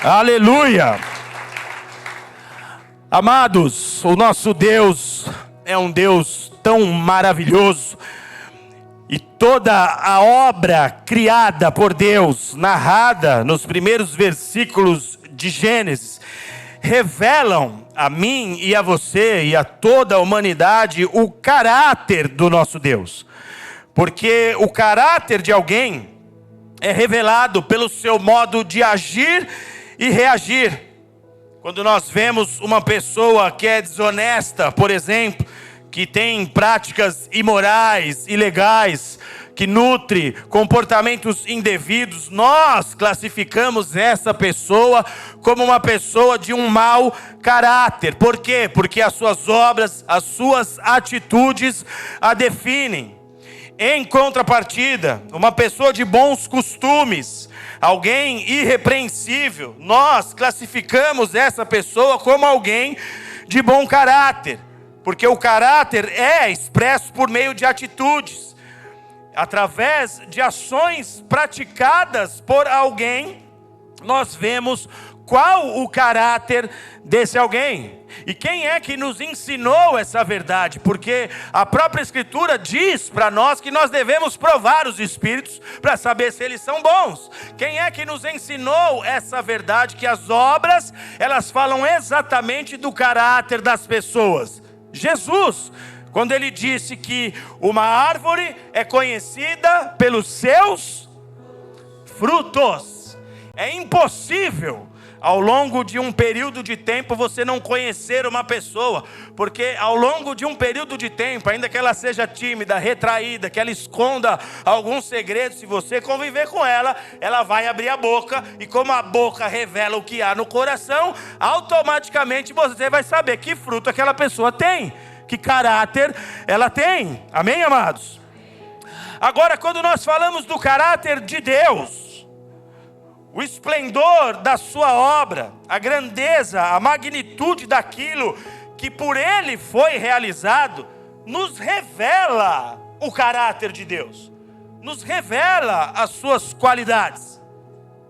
Aleluia! Amados, o nosso Deus é um Deus tão maravilhoso. E toda a obra criada por Deus, narrada nos primeiros versículos de Gênesis, revelam a mim e a você e a toda a humanidade o caráter do nosso Deus. Porque o caráter de alguém é revelado pelo seu modo de agir e reagir. Quando nós vemos uma pessoa que é desonesta, por exemplo, que tem práticas imorais, ilegais, que nutre comportamentos indevidos, nós classificamos essa pessoa como uma pessoa de um mau caráter. Por quê? Porque as suas obras, as suas atitudes a definem. Em contrapartida, uma pessoa de bons costumes, alguém irrepreensível, nós classificamos essa pessoa como alguém de bom caráter. Porque o caráter é expresso por meio de atitudes, através de ações praticadas por alguém, nós vemos qual o caráter desse alguém. E quem é que nos ensinou essa verdade? Porque a própria Escritura diz para nós que nós devemos provar os Espíritos para saber se eles são bons. Quem é que nos ensinou essa verdade? Que as obras, elas falam exatamente do caráter das pessoas. Jesus, quando ele disse que uma árvore é conhecida pelos seus frutos. É impossível, ao longo de um período de tempo, você não conhecer uma pessoa. Porque ao longo de um período de tempo, ainda que ela seja tímida, retraída, que ela esconda alguns segredos, se você conviver com ela, ela vai abrir a boca. E como a boca revela o que há no coração, automaticamente você vai saber que fruto aquela pessoa tem, que caráter ela tem. Amém, amados? Agora, quando nós falamos do caráter de Deus, o esplendor da sua obra, a grandeza, a magnitude daquilo que por ele foi realizado, nos revela o caráter de Deus, nos revela as suas qualidades.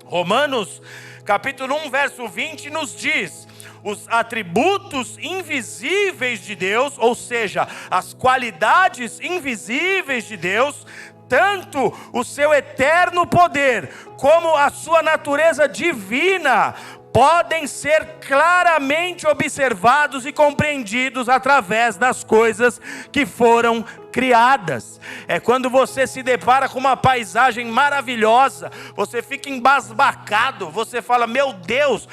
Romanos capítulo 1, verso 20 nos diz: os atributos invisíveis de Deus, ou seja, as qualidades invisíveis de Deus, tanto o seu eterno poder como a sua natureza divina, podem ser claramente observados e compreendidos através das coisas que foram criadas. É quando você se depara com uma paisagem maravilhosa, você fica embasbacado, você fala: meu Deus,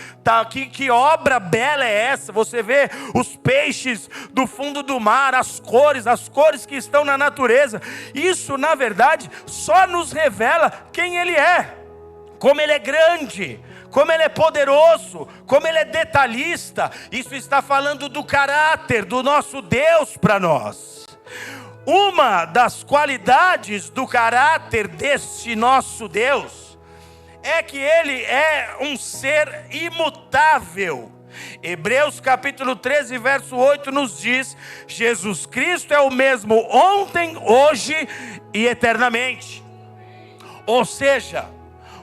que obra bela é essa? Você vê os peixes do fundo do mar, as cores que estão na natureza. Isso, na verdade, só nos revela quem Ele é, como Ele é grande, como Ele é poderoso, como Ele é detalhista. Isso está falando do caráter do nosso Deus para nós. Uma das qualidades do caráter deste nosso Deus é que Ele é um ser imutável. Hebreus capítulo 13, verso 8 nos diz: Jesus Cristo é o mesmo ontem, hoje e eternamente. Ou seja,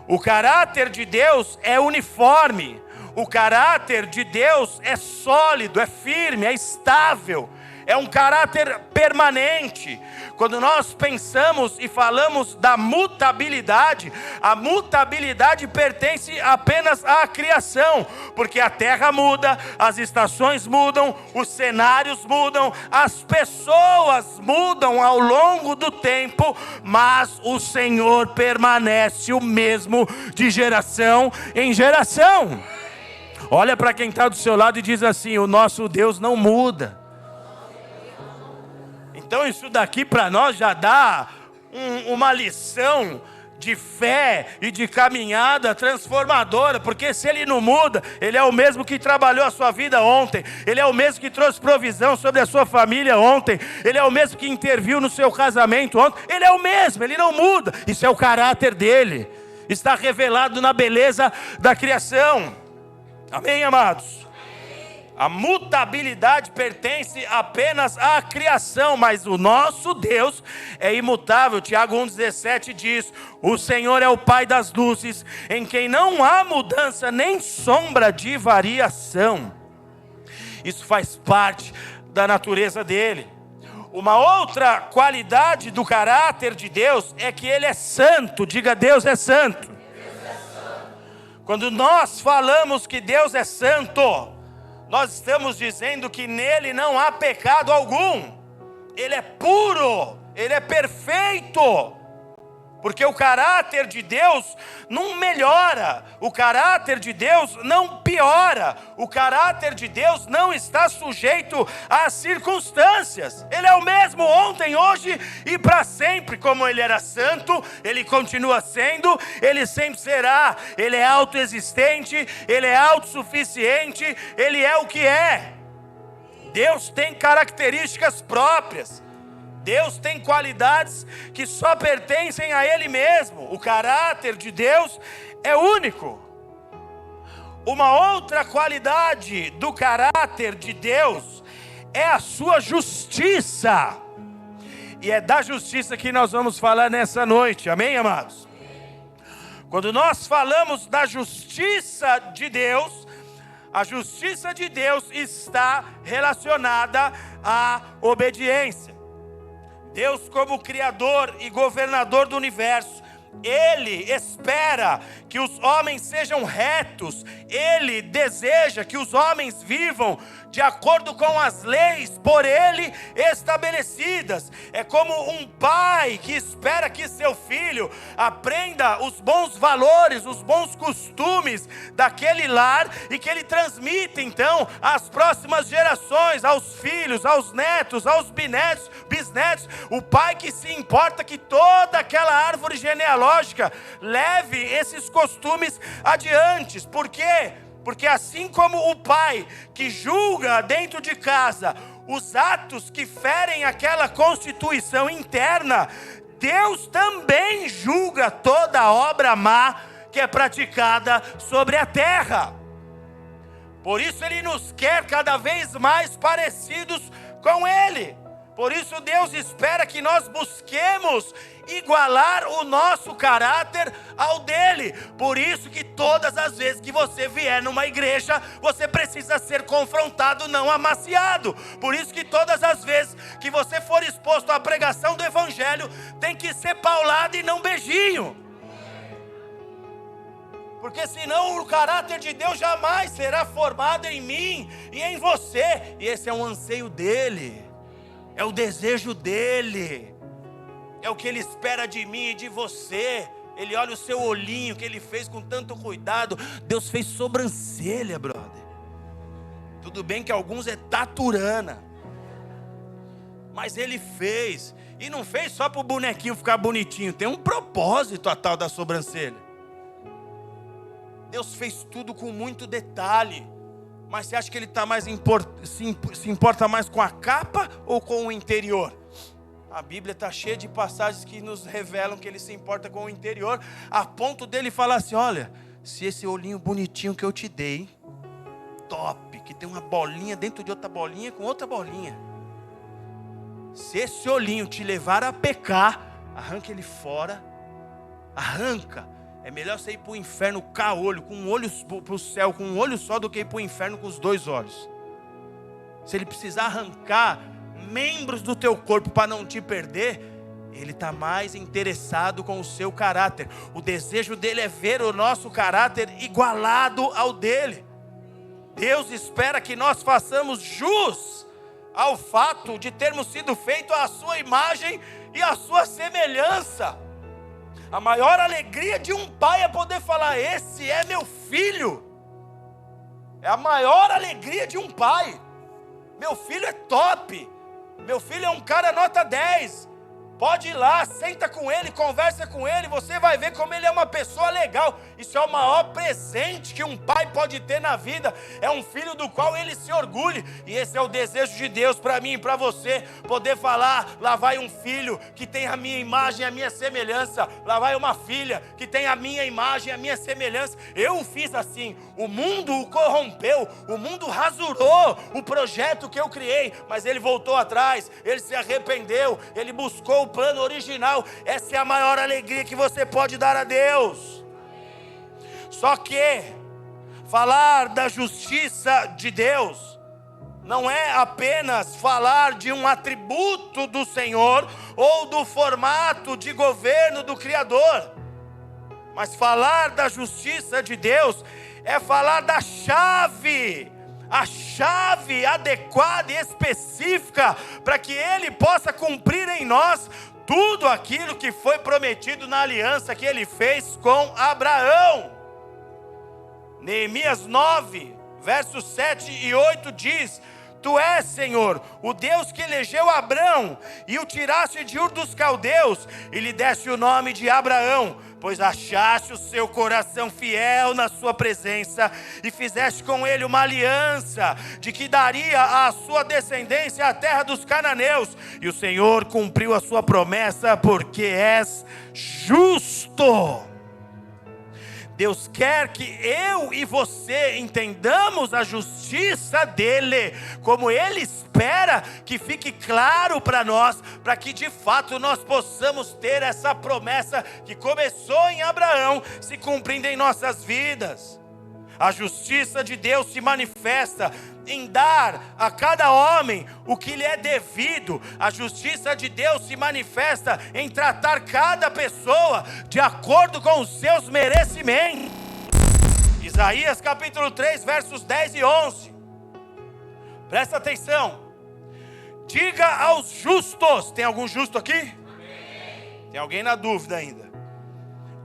o caráter de Deus é uniforme, o caráter de Deus é sólido, é firme, é estável, é um caráter permanente. Quando nós pensamos e falamos da mutabilidade, a mutabilidade pertence apenas à criação, porque a terra muda, as estações mudam, os cenários mudam, as pessoas mudam ao longo do tempo, mas o Senhor permanece o mesmo de geração em geração. Olha para quem está do seu lado e diz assim: o nosso Deus não muda. Então isso daqui para nós já dá uma lição de fé e de caminhada transformadora, porque se Ele não muda, Ele é o mesmo que trabalhou a sua vida ontem, Ele é o mesmo que trouxe provisão sobre a sua família ontem, Ele é o mesmo que interviu no seu casamento ontem, Ele é o mesmo, Ele não muda. Isso é o caráter dEle, está revelado na beleza da criação. Amém, amados? A mutabilidade pertence apenas à criação, mas o nosso Deus é imutável. Tiago 1,17 diz: o Senhor é o Pai das luzes, em quem não há mudança nem sombra de variação. Isso faz parte da natureza dele. Uma outra qualidade do caráter de Deus é que ele é santo. Diga: Deus é santo. Deus é santo. Quando nós falamos que Deus é santo, nós estamos dizendo que nele não há pecado algum. Ele é puro, ele é perfeito. Porque o caráter de Deus não melhora, o caráter de Deus não piora, o caráter de Deus não está sujeito às circunstâncias. Ele é o mesmo ontem, hoje e para sempre. Como ele era santo, ele continua sendo, ele sempre será. Ele é autoexistente, ele é autossuficiente, ele é o que é. Deus tem características próprias. Deus tem qualidades que só pertencem a Ele mesmo. O caráter de Deus é único. Uma outra qualidade do caráter de Deus é a sua justiça. E é da justiça que nós vamos falar nessa noite. Amém, amados? Quando nós falamos da justiça de Deus, a justiça de Deus está relacionada à obediência. Deus, como Criador e governador do universo, Ele espera que os homens sejam retos. Ele deseja que os homens vivam de acordo com as leis por Ele estabelecidas. É como um pai que espera que seu filho aprenda os bons valores, os bons costumes daquele lar, e que ele transmita então às próximas gerações, aos filhos, aos netos, aos bisnetos. O pai que se importa que toda aquela árvore genealógica leve esses costumes adiante. Por quê? Porque assim como o pai que julga dentro de casa os atos que ferem aquela constituição interna, Deus também julga toda obra má que é praticada sobre a terra. Por isso Ele nos quer cada vez mais parecidos com Ele. Por isso Deus espera que nós busquemos igualar o nosso caráter ao dele. Por isso que todas as vezes que você vier numa igreja, você precisa ser confrontado, não amaciado. Por isso que todas as vezes que você for exposto à pregação do evangelho, tem que ser paulado e não beijinho. Porque senão o caráter de Deus jamais será formado em mim e em você. E esse é um anseio dele. É o desejo dele, é o que ele espera de mim e de você. Ele olha o seu olhinho que ele fez com tanto cuidado. Deus fez sobrancelha, brother. Tudo bem que alguns é taturana, mas ele fez. E não fez só para o bonequinho ficar bonitinho. Tem um propósito a tal da sobrancelha. Deus fez tudo com muito detalhe. Mas você acha que ele está mais se importa mais com a capa ou com o interior? A Bíblia está cheia de passagens que nos revelam que ele se importa com o interior, a ponto dele falar assim: olha, se esse olhinho bonitinho que eu te dei, top, que tem uma bolinha dentro de outra bolinha com outra bolinha, se esse olhinho te levar a pecar, arranca ele fora, arranca. É melhor você ir para o inferno caolho, com um olho para o céu com um olho só, do que ir para o inferno com os dois olhos. Se ele precisar arrancar membros do teu corpo para não te perder, ele está mais interessado com o seu caráter. O desejo dele é ver o nosso caráter igualado ao dele. Deus espera que nós façamos jus ao fato de termos sido feitos à sua imagem e à sua semelhança. A maior alegria de um pai é poder falar: esse é meu filho. É a maior alegria de um pai. Meu filho é top. Meu filho é um cara nota 10. Pode ir lá, senta com ele, conversa com ele, você vai ver como ele é uma pessoa legal. Isso é o maior presente que um pai pode ter na vida, é um filho do qual ele se orgulhe. E esse é o desejo de Deus para mim e para você, poder falar: lá vai um filho que tem a minha imagem e a minha semelhança, lá vai uma filha que tem a minha imagem e a minha semelhança. Eu o fiz assim, o mundo o corrompeu, o mundo rasurou o projeto que eu criei, mas ele voltou atrás, ele se arrependeu, ele buscou o plano original. Essa é a maior alegria que você pode dar a Deus. Só que falar da justiça de Deus não é apenas falar de um atributo do Senhor ou do formato de governo do Criador, mas falar da justiça de Deus é falar da chave, a chave adequada e específica para que Ele possa cumprir em nós tudo aquilo que foi prometido na aliança que Ele fez com Abraão. Neemias 9, versos 7 e 8 diz: Tu és, Senhor, o Deus que elegeu Abrão e o tiraste de Ur dos Caldeus e lhe deste o nome de Abraão, pois achaste o seu coração fiel na sua presença e fizeste com ele uma aliança de que daria à sua descendência a terra dos cananeus. E o Senhor cumpriu a sua promessa, porque és justo. Deus quer que eu e você entendamos a justiça dEle, como Ele espera que fique claro para nós, para que de fato nós possamos ter essa promessa que começou em Abraão, se cumprindo em nossas vidas. A justiça de Deus se manifesta em dar a cada homem o que lhe é devido. A justiça de Deus se manifesta em tratar cada pessoa de acordo com os seus merecimentos. Isaías capítulo 3, versos 10 e 11. Presta atenção. Diga aos justos. Tem algum justo aqui? Amém. Tem alguém na dúvida ainda?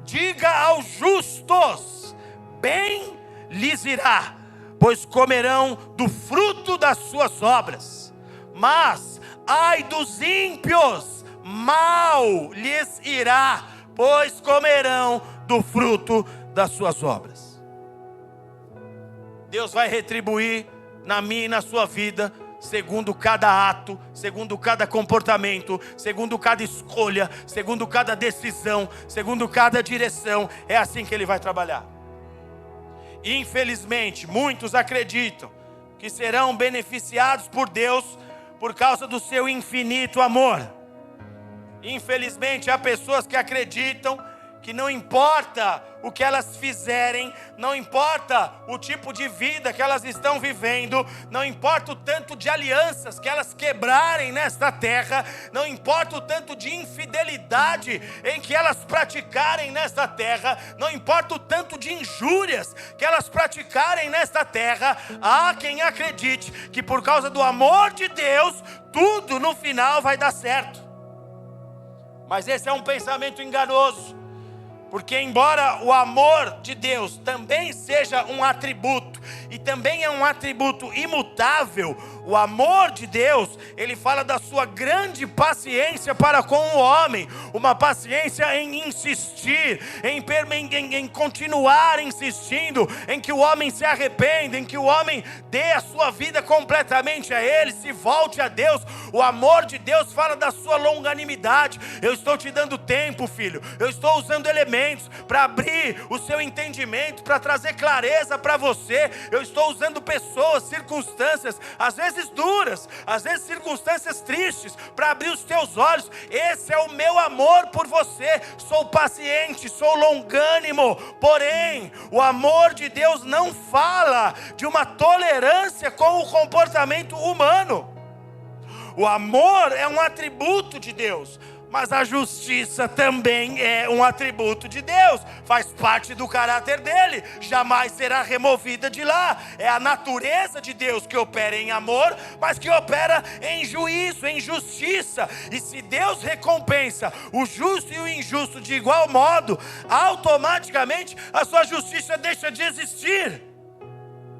Diga aos justos: bem lhes irá, pois comerão do fruto das suas obras. Mas ai dos ímpios, mal lhes irá, pois comerão do fruto das suas obras. Deus vai retribuir na minha e na sua vida, segundo cada ato, segundo cada comportamento, segundo cada escolha, segundo cada decisão, segundo cada direção. É assim que Ele vai trabalhar. Infelizmente, muitos acreditam que serão beneficiados por Deus por causa do seu infinito amor. Infelizmente, há pessoas que acreditam que não importa o que elas fizerem, não importa o tipo de vida que elas estão vivendo, não importa o tanto de alianças que elas quebrarem nesta terra, não importa o tanto de infidelidade em que elas praticarem nesta terra, não importa o tanto de injúrias que elas praticarem nesta terra, há quem acredite que por causa do amor de Deus, tudo no final vai dar certo. Mas esse é um pensamento enganoso. Porque embora o amor de Deus também seja um atributo, e também é um atributo imutável, o amor de Deus, Ele fala da sua grande paciência para com o homem, uma paciência em insistir, em continuar insistindo, em que o homem se arrependa, em que o homem dê a sua vida completamente a Ele, se volte a Deus. O amor de Deus fala da sua longanimidade. Eu estou te dando tempo, filho, eu estou usando elementos para abrir o seu entendimento, para trazer clareza para você. Eu estou usando pessoas, circunstâncias, às vezes duras, às vezes circunstâncias tristes, para abrir os teus olhos. Esse é o meu amor por você. Sou paciente, sou longânimo. Porém, o amor de Deus não fala de uma tolerância com o comportamento humano. O amor é um atributo de Deus, mas a justiça também é um atributo de Deus, faz parte do caráter dele, jamais será removida de lá. É a natureza de Deus que opera em amor, mas que opera em juízo, em justiça. E se Deus recompensa o justo e o injusto de igual modo, automaticamente a sua justiça deixa de existir.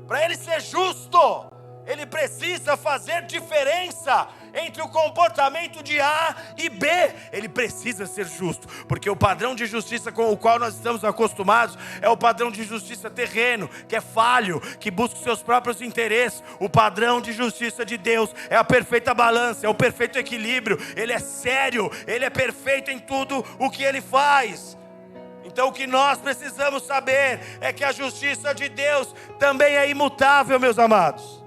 Para Ele ser justo, Ele precisa fazer diferença entre o comportamento de A e B. Ele precisa ser justo, porque o padrão de justiça com o qual nós estamos acostumados é o padrão de justiça terreno, que é falho, que busca os seus próprios interesses. O padrão de justiça de Deus é a perfeita balança, é o perfeito equilíbrio. Ele é sério, ele é perfeito em tudo o que ele faz. Então o que nós precisamos saber é que a justiça de Deus também é imutável, meus amados.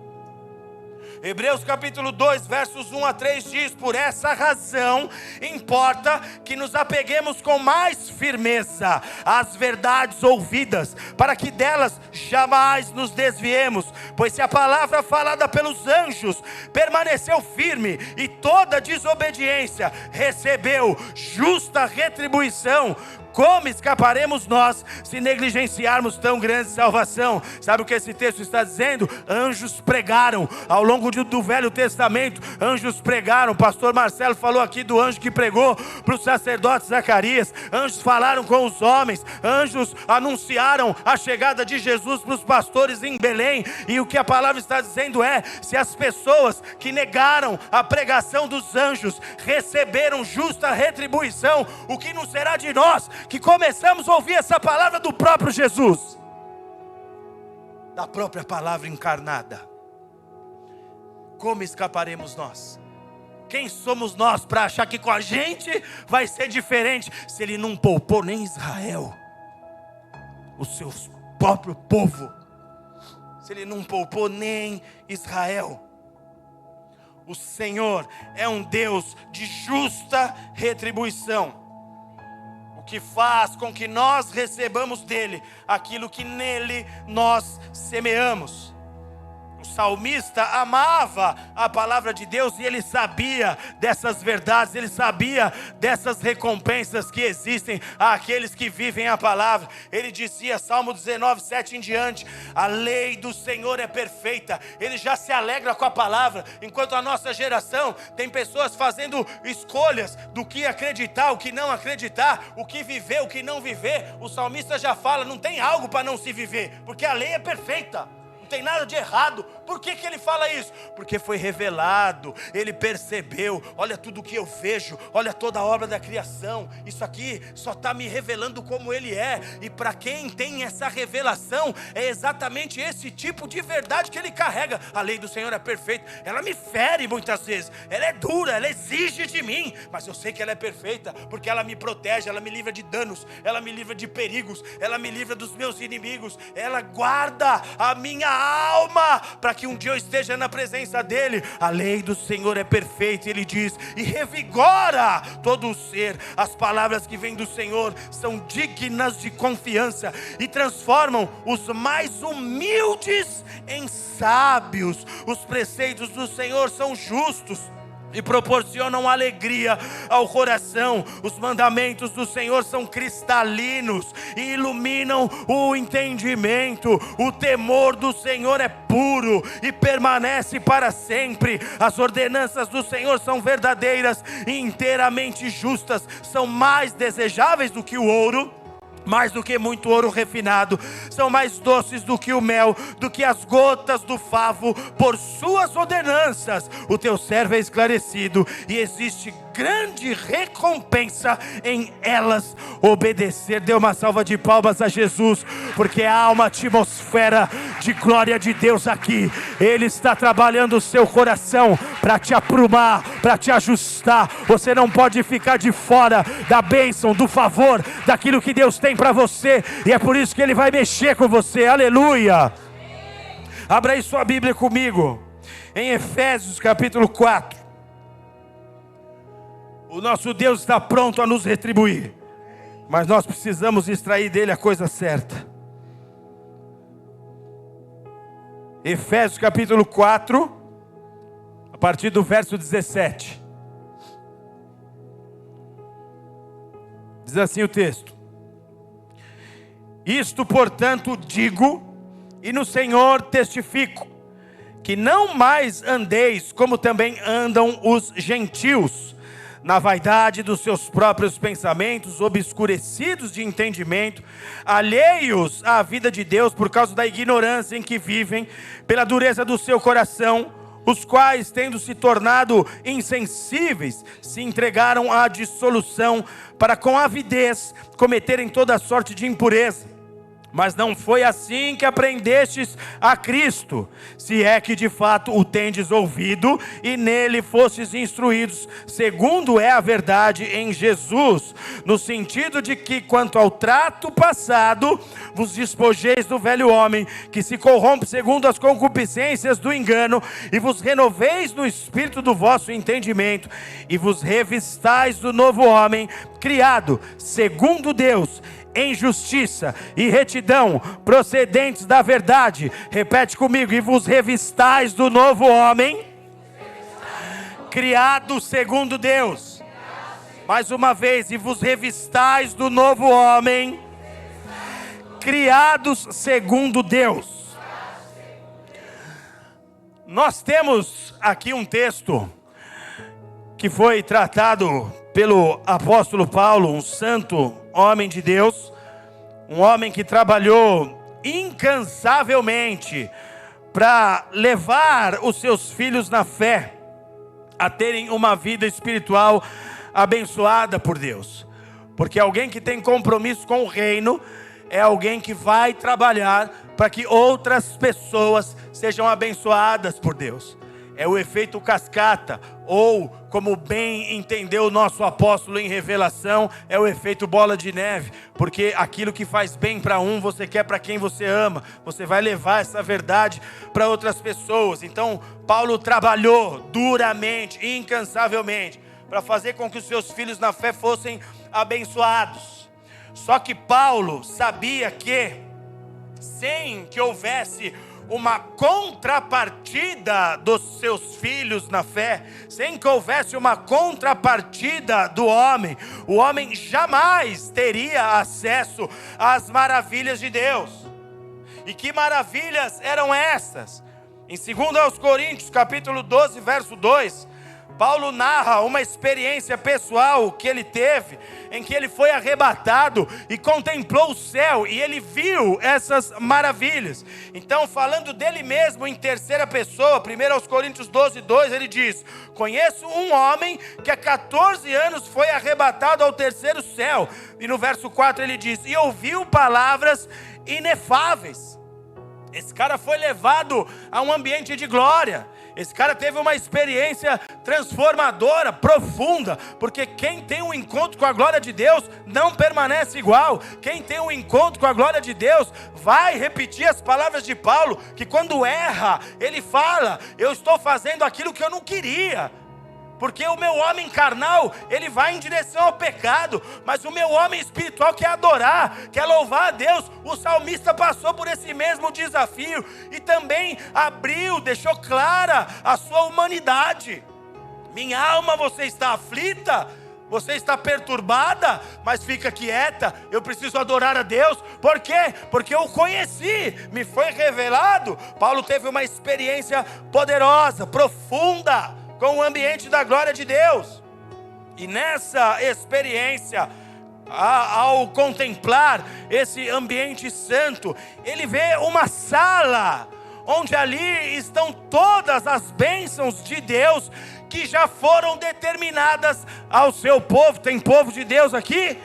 Hebreus capítulo 2, versos 1 a 3 diz: por essa razão importa que nos apeguemos com mais firmeza às verdades ouvidas, para que delas jamais nos desviemos. Pois se a palavra falada pelos anjos permaneceu firme, e toda desobediência recebeu justa retribuição, como escaparemos nós se negligenciarmos tão grande salvação? Sabe o que esse texto está dizendo? Anjos pregaram, ao longo do Velho Testamento, anjos pregaram. O pastor Marcelo falou aqui do anjo que pregou para o sacerdote Zacarias. Anjos falaram com os homens, anjos anunciaram a chegada de Jesus para os pastores em Belém. E o que a palavra está dizendo é: se as pessoas que negaram a pregação dos anjos receberam justa retribuição, o que não será de nós, que começamos a ouvir essa palavra do próprio Jesus, da própria palavra encarnada? Como escaparemos nós? Quem somos nós para achar que com a gente vai ser diferente, se ele não poupou nem Israel, o seu próprio povo? Se ele não poupou nem Israel. O Senhor é um Deus de justa retribuição, que faz com que nós recebamos dele aquilo que nele nós semeamos. O salmista amava a palavra de Deus e ele sabia dessas verdades, ele sabia dessas recompensas que existem àqueles que vivem a palavra. Ele dizia, Salmo 19, 7 em diante: a lei do Senhor é perfeita. Ele já se alegra com a palavra, enquanto a nossa geração tem pessoas fazendo escolhas do que acreditar, o que não acreditar, o que viver, o que não viver. O salmista já fala, não tem algo para não se viver, porque a lei é perfeita. Não tem nada de errado. Por que ele fala isso? Porque foi revelado, ele percebeu. Olha tudo que eu vejo, olha toda a obra da criação. Isso aqui só está me revelando como ele é. E para quem tem essa revelação, é exatamente esse tipo de verdade que ele carrega. A lei do Senhor é perfeita. Ela me fere muitas vezes, ela é dura, ela exige de mim, mas eu sei que ela é perfeita, porque ela me protege, ela me livra de danos, ela me livra de perigos, ela me livra dos meus inimigos, ela guarda a minha alma, para que um dia eu esteja na presença dele. A lei do Senhor é perfeita, ele diz, e revigora todo o ser. As palavras que vêm do Senhor são dignas de confiança e transformam os mais humildes em sábios. Os preceitos do Senhor são justos e proporcionam alegria ao coração. Os mandamentos do Senhor são cristalinos e iluminam o entendimento. O temor do Senhor é puro e permanece para sempre. As ordenanças do Senhor são verdadeiras e inteiramente justas. São mais desejáveis do que o ouro, mais do que muito ouro refinado. São mais doces do que o mel, do que as gotas do favo. Por suas ordenanças o teu servo é esclarecido, e existe grande recompensa em elas obedecer. Dê uma salva de palmas a Jesus, porque há uma atmosfera de glória de Deus aqui. Ele está trabalhando o seu coração para te aprumar, para te ajustar. Você não pode ficar de fora da bênção, do favor, daquilo que Deus tem para você, e é por isso que ele vai mexer com você. Aleluia. Abra aí sua Bíblia comigo em Efésios capítulo 4. O nosso Deus está pronto a nos retribuir, mas nós precisamos extrair dele a coisa certa. Efésios capítulo 4, a partir do verso 17. Diz assim o texto: isto, portanto, digo, e no Senhor testifico, que não mais andeis como também andam os gentios, na vaidade dos seus próprios pensamentos, obscurecidos de entendimento, alheios à vida de Deus por causa da ignorância em que vivem, pela dureza do seu coração, os quais, tendo se tornado insensíveis, se entregaram à dissolução, para com avidez cometerem toda sorte de impureza. Mas não foi assim que aprendestes a Cristo, se é que de fato o tendes ouvido e nele fostes instruídos, segundo é a verdade em Jesus, no sentido de que, quanto ao trato passado, vos despojeis do velho homem, que se corrompe segundo as concupiscências do engano, e vos renoveis no espírito do vosso entendimento, e vos revistais do novo homem, criado segundo Deus, em justiça e retidão, procedentes da verdade. Repete comigo: e vos revistais do novo homem, criado segundo Deus. Mais uma vez: e vos revistais do novo homem, criados segundo Deus. Nós temos aqui um texto que foi tratado pelo apóstolo Paulo, um santo homem de Deus, um homem que trabalhou incansavelmente para levar os seus filhos na fé a terem uma vida espiritual abençoada por Deus. Porque alguém que tem compromisso com o reino é alguém que vai trabalhar para que outras pessoas sejam abençoadas por Deus. É o efeito cascata, ou como bem entendeu o nosso apóstolo em Revelação, é o efeito bola de neve, porque aquilo que faz bem para um, você quer para quem você ama, você vai levar essa verdade para outras pessoas. Então Paulo trabalhou duramente, incansavelmente, para fazer com que os seus filhos na fé fossem abençoados. Só que Paulo sabia que, sem que houvesse uma contrapartida dos seus filhos na fé, sem que houvesse uma contrapartida do homem, o homem jamais teria acesso às maravilhas de Deus. E que maravilhas eram essas? Em 2 Coríntios capítulo 12, verso 2, Paulo narra uma experiência pessoal que ele teve, em que ele foi arrebatado e contemplou o céu, e ele viu essas maravilhas. Então, falando dele mesmo em terceira pessoa, 1 Coríntios 12, 2, ele diz: conheço um homem que há 14 anos foi arrebatado ao terceiro céu. E no verso 4 ele diz: e ouviu palavras inefáveis. Esse cara foi levado a um ambiente de glória. Esse cara teve uma experiência transformadora, profunda, porque quem tem um encontro com a glória de Deus não permanece igual. Quem tem um encontro com a glória de Deus vai repetir as palavras de Paulo, que quando erra, ele fala: eu estou fazendo aquilo que eu não queria. Porque o meu homem carnal, ele vai em direção ao pecado, mas o meu homem espiritual quer adorar, quer louvar a Deus. O salmista passou por esse mesmo desafio e também deixou clara a sua humanidade. Minha alma, você está aflita? Você está perturbada? Mas fica quieta, eu preciso adorar a Deus. Por quê? Porque eu o conheci, me foi revelado. Paulo teve uma experiência poderosa, profunda, com o ambiente da glória de Deus. E nessa experiência, ao contemplar esse ambiente santo, ele vê uma sala, onde ali estão todas as bênçãos de Deus, que já foram determinadas ao seu povo. Tem povo de Deus aqui?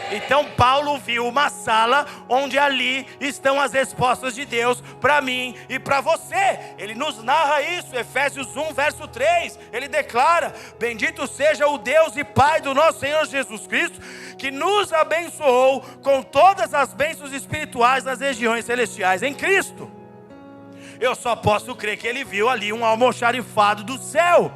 Então Paulo viu uma sala onde ali estão as respostas de Deus para mim e para você. Ele nos narra isso, Efésios 1, verso 3. Ele declara: bendito seja o Deus e Pai do nosso Senhor Jesus Cristo, que nos abençoou com todas as bênçãos espirituais nas regiões celestiais em Cristo. Eu só posso crer que ele viu ali um almoxarifado do céu.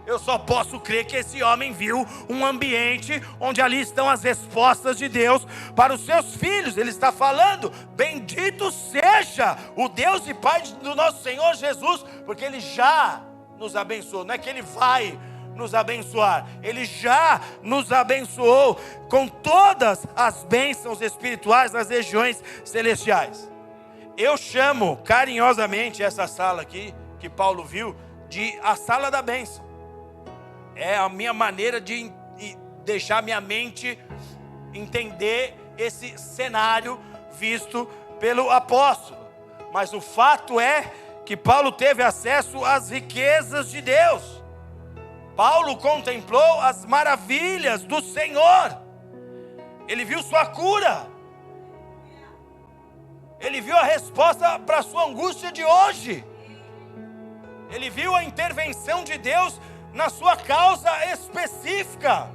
Eu só posso crer que esse homem viu um ambiente onde ali estão as respostas de Deus para os seus filhos. Ele está falando: bendito seja o Deus e Pai do nosso Senhor Jesus, porque Ele já nos abençoou. Não é que Ele vai nos abençoar, Ele já nos abençoou com todas as bênçãos espirituais nas regiões celestiais. Eu chamo carinhosamente essa sala aqui, que Paulo viu, de a sala da bênção. É a minha maneira de deixar minha mente entender esse cenário visto pelo apóstolo. Mas o fato é que Paulo teve acesso às riquezas de Deus. Paulo contemplou as maravilhas do Senhor. Ele viu sua cura. Ele viu a resposta para a sua angústia de hoje. Ele viu a intervenção de Deus na sua causa específica.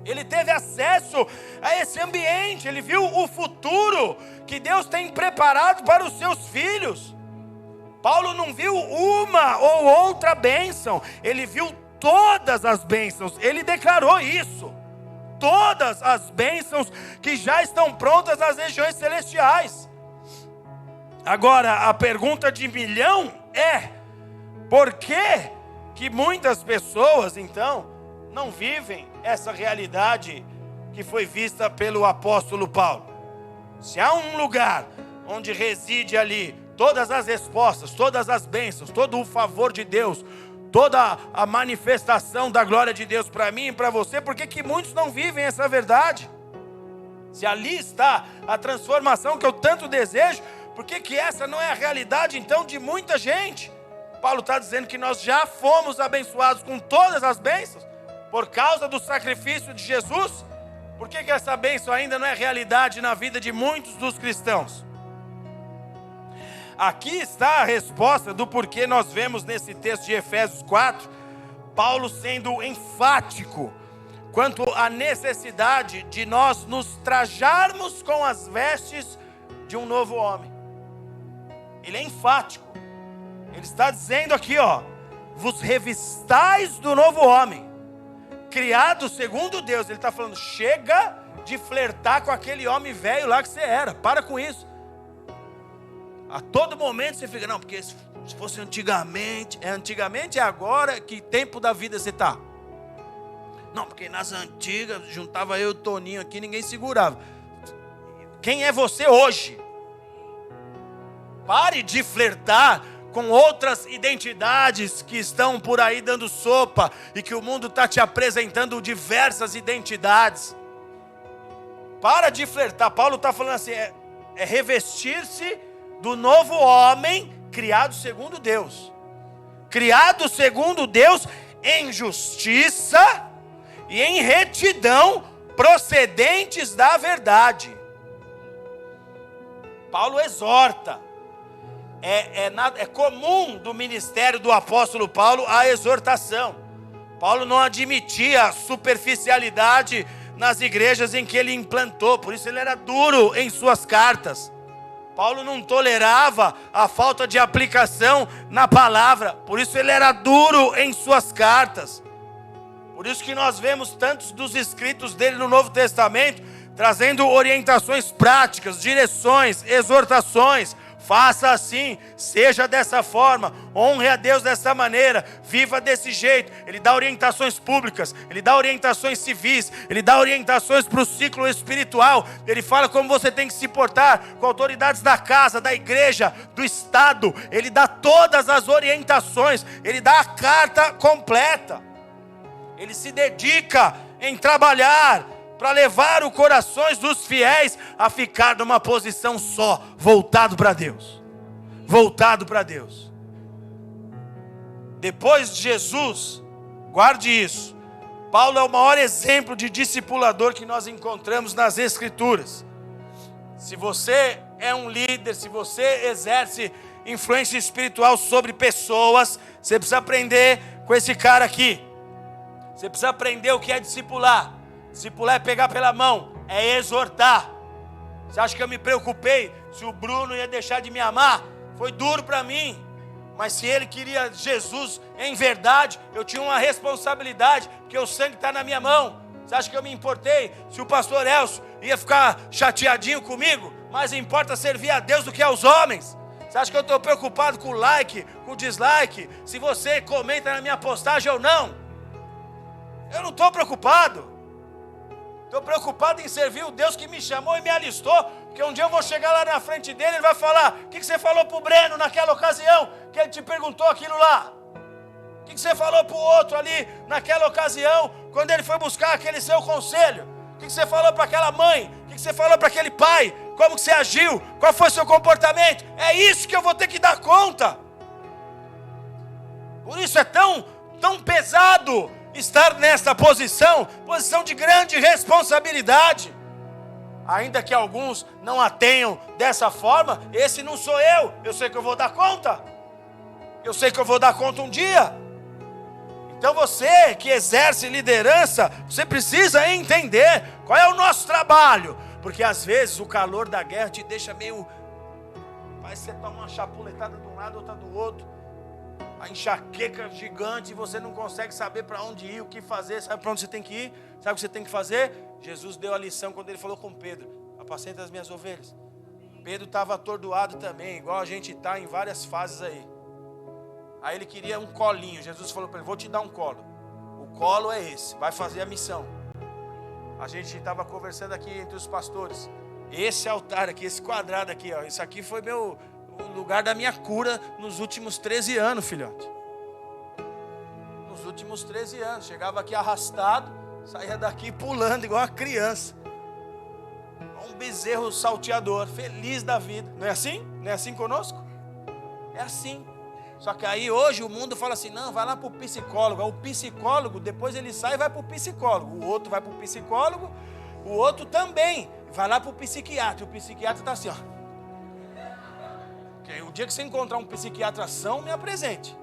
Ele teve acesso a esse ambiente. Ele viu o futuro que Deus tem preparado para os seus filhos. Paulo não viu uma ou outra bênção. Ele viu todas as bênçãos. Ele declarou isso. Todas as bênçãos que já estão prontas nas regiões celestiais. Agora, a pergunta de milhão é: por que muitas pessoas, então, não vivem essa realidade que foi vista pelo apóstolo Paulo? Se há um lugar onde reside ali todas as respostas, todas as bênçãos, todo o favor de Deus, toda a manifestação da glória de Deus para mim e para você, por que muitos não vivem essa verdade? Se ali está a transformação que eu tanto desejo, por que essa não é a realidade então de muita gente? Paulo está dizendo que nós já fomos abençoados com todas as bênçãos por causa do sacrifício de Jesus. Por que essa bênção ainda não é realidade na vida de muitos dos cristãos? Aqui está a resposta do porquê nós vemos nesse texto de Efésios 4, Paulo sendo enfático quanto à necessidade de nós nos trajarmos com as vestes de um novo homem. Ele é enfático. Ele está dizendo aqui, vos revistais do novo homem, criado segundo Deus. Ele está falando, chega de flertar com aquele homem velho lá que você era. Para com isso. A todo momento você fica, não, porque se fosse antigamente, é agora, que tempo da vida você está? Não, porque nas antigas, juntava eu e o Toninho aqui, ninguém segurava. Quem é você hoje? Pare de flertar com outras identidades que estão por aí dando sopa e que o mundo está te apresentando diversas identidades. Para de flertar. Paulo está falando assim, é revestir-se do novo homem criado segundo Deus. Criado segundo Deus em justiça e em retidão procedentes da verdade. Paulo exorta. É comum do ministério do apóstolo Paulo a exortação. Paulo não admitia superficialidade nas igrejas em que ele implantou, por isso ele era duro em suas cartas. Paulo não tolerava a falta de aplicação na palavra, por isso ele era duro em suas cartas. Por isso que nós vemos tantos dos escritos dele no Novo Testamento trazendo orientações práticas, direções, exortações. Faça assim, seja dessa forma, honre a Deus dessa maneira, viva desse jeito. Ele dá orientações públicas, ele dá orientações civis, ele dá orientações para o ciclo espiritual. Ele fala como você tem que se portar com autoridades da casa, da igreja, do estado. Ele dá todas as orientações, ele dá a carta completa. Ele se dedica em trabalhar para levar os corações dos fiéis a ficar numa posição só, voltado para Deus. Voltado para Deus. Depois de Jesus, guarde isso, Paulo é o maior exemplo de discipulador que nós encontramos nas Escrituras. Se você é um líder, se você exerce influência espiritual sobre pessoas, você precisa aprender com esse cara aqui. Você precisa aprender o que é discipular. Discipular é pegar pela mão, é exortar. Você acha que eu me preocupei se o Bruno ia deixar de me amar? Foi duro para mim. Mas se ele queria Jesus em verdade, eu tinha uma responsabilidade, porque o sangue está na minha mão. Você acha que eu me importei se o pastor Elcio ia ficar chateadinho comigo? Mais importa servir a Deus do que aos homens. Você acha que eu estou preocupado com o like, com o dislike, se você comenta na minha postagem ou não? Eu não estou preocupado. Estou preocupado em servir o Deus que me chamou e me alistou, porque um dia eu vou chegar lá na frente dele e ele vai falar: o que você falou para o Breno naquela ocasião, que ele te perguntou aquilo lá? O que você falou para o outro ali naquela ocasião, quando ele foi buscar aquele seu conselho? O que você falou para aquela mãe? O que você falou para aquele pai, Como que você agiu? Qual foi o seu comportamento? É isso que eu vou ter que dar conta. Por isso é tão pesado estar nesta posição de grande responsabilidade. Ainda que alguns não a tenham dessa forma, esse não sou eu sei que eu vou dar conta. Eu sei que eu vou dar conta um dia. Então você que exerce liderança, você precisa entender qual é o nosso trabalho. Porque às vezes o calor da guerra te deixa meio... Parece que você toma uma chapuletada de um lado, outra do outro. A enxaqueca gigante e você não consegue saber para onde ir, o que fazer. Sabe para onde você tem que ir? Sabe o que você tem que fazer? Jesus deu a lição quando ele falou com Pedro: apacenta as minhas ovelhas. Pedro estava atordoado também, igual a gente está em várias fases aí. Aí ele queria um colinho. Jesus falou para ele: vou te dar um colo. O colo é esse, vai fazer a missão. A gente estava conversando aqui entre os pastores. Esse altar aqui, esse quadrado aqui, ó, isso aqui foi o lugar da minha cura nos últimos 13 anos, filhote. Nos últimos 13 anos. Chegava aqui arrastado, saía daqui pulando igual uma criança. Um bezerro salteador, feliz da vida. Não é assim? Não é assim conosco? É assim. Só que aí hoje o mundo fala assim: não, vai lá para o psicólogo. O psicólogo, depois ele sai e vai para o psicólogo. O outro vai para o psicólogo, o outro também vai lá para o psiquiatra. O psiquiatra está assim, ó. O dia que você encontrar um psiquiatra são, me apresente.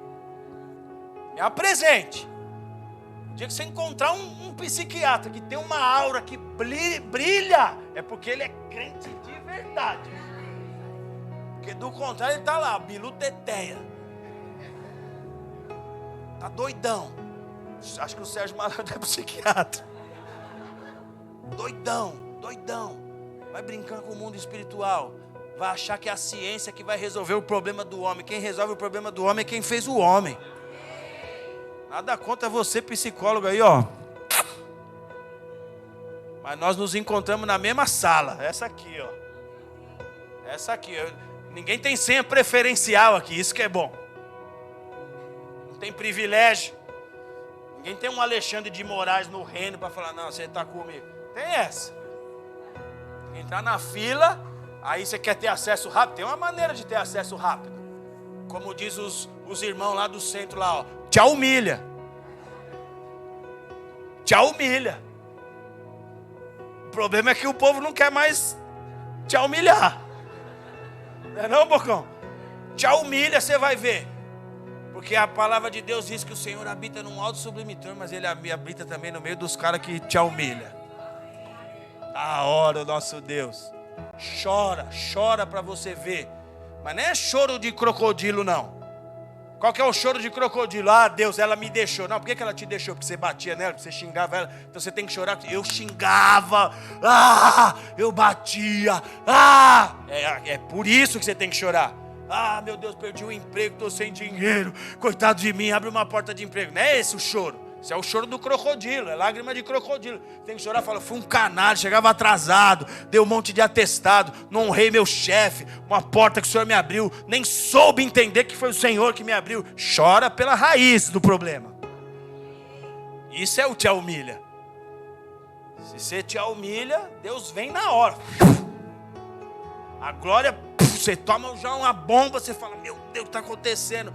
Me apresente. O dia que você encontrar um psiquiatra que tem uma aura que brilha, é porque ele é crente de verdade. Porque do contrário ele está lá, biluteteia. Tá doidão. Acho que o Sérgio Malandro é psiquiatra. Doidão. Vai brincando com o mundo espiritual. Vai achar que é a ciência que vai resolver o problema do homem. Quem resolve o problema do homem é quem fez o homem. Nada contra você, psicólogo aí, ó. Mas nós nos encontramos na mesma sala. Essa aqui, ó. Essa aqui. Ninguém tem senha preferencial aqui. Isso que é bom. Não tem privilégio. Ninguém tem um Alexandre de Moraes no reino para falar: não, você está comigo. Tem essa. Entrar na fila, aí você quer ter acesso rápido. Tem uma maneira de ter acesso rápido. Como diz os irmãos lá do centro, lá, ó. Te humilha. Te humilha. O problema é que o povo não quer mais te humilhar. Não é não, Bocão? Te humilha, você vai ver. Porque a palavra de Deus diz que o Senhor habita num alto sublime trono, mas Ele habita também no meio dos caras que te humilha. A hora, o nosso Deus. Chora para você ver. Mas não é choro de crocodilo, não. Qual que é o choro de crocodilo? Ah, Deus, ela me deixou. Não, por que ela te deixou? Porque você batia nela, porque você xingava ela. Então você tem que chorar. Eu xingava. Eu batia. É por isso que você tem que chorar. Meu Deus, perdi o emprego, estou sem dinheiro. Coitado de mim, abre uma porta de emprego. Não é esse o choro. Isso é o choro do crocodilo, é lágrima de crocodilo. Tem que chorar, fala: fui um canalha, chegava atrasado, dei um monte de atestado, não honrei meu chefe, uma porta que o Senhor me abriu, nem soube entender que foi o Senhor que me abriu. Chora pela raiz do problema. Isso é o te humilha. Se você te humilha, Deus vem na hora. A glória, você toma já uma bomba, você fala: meu Deus, o que está acontecendo?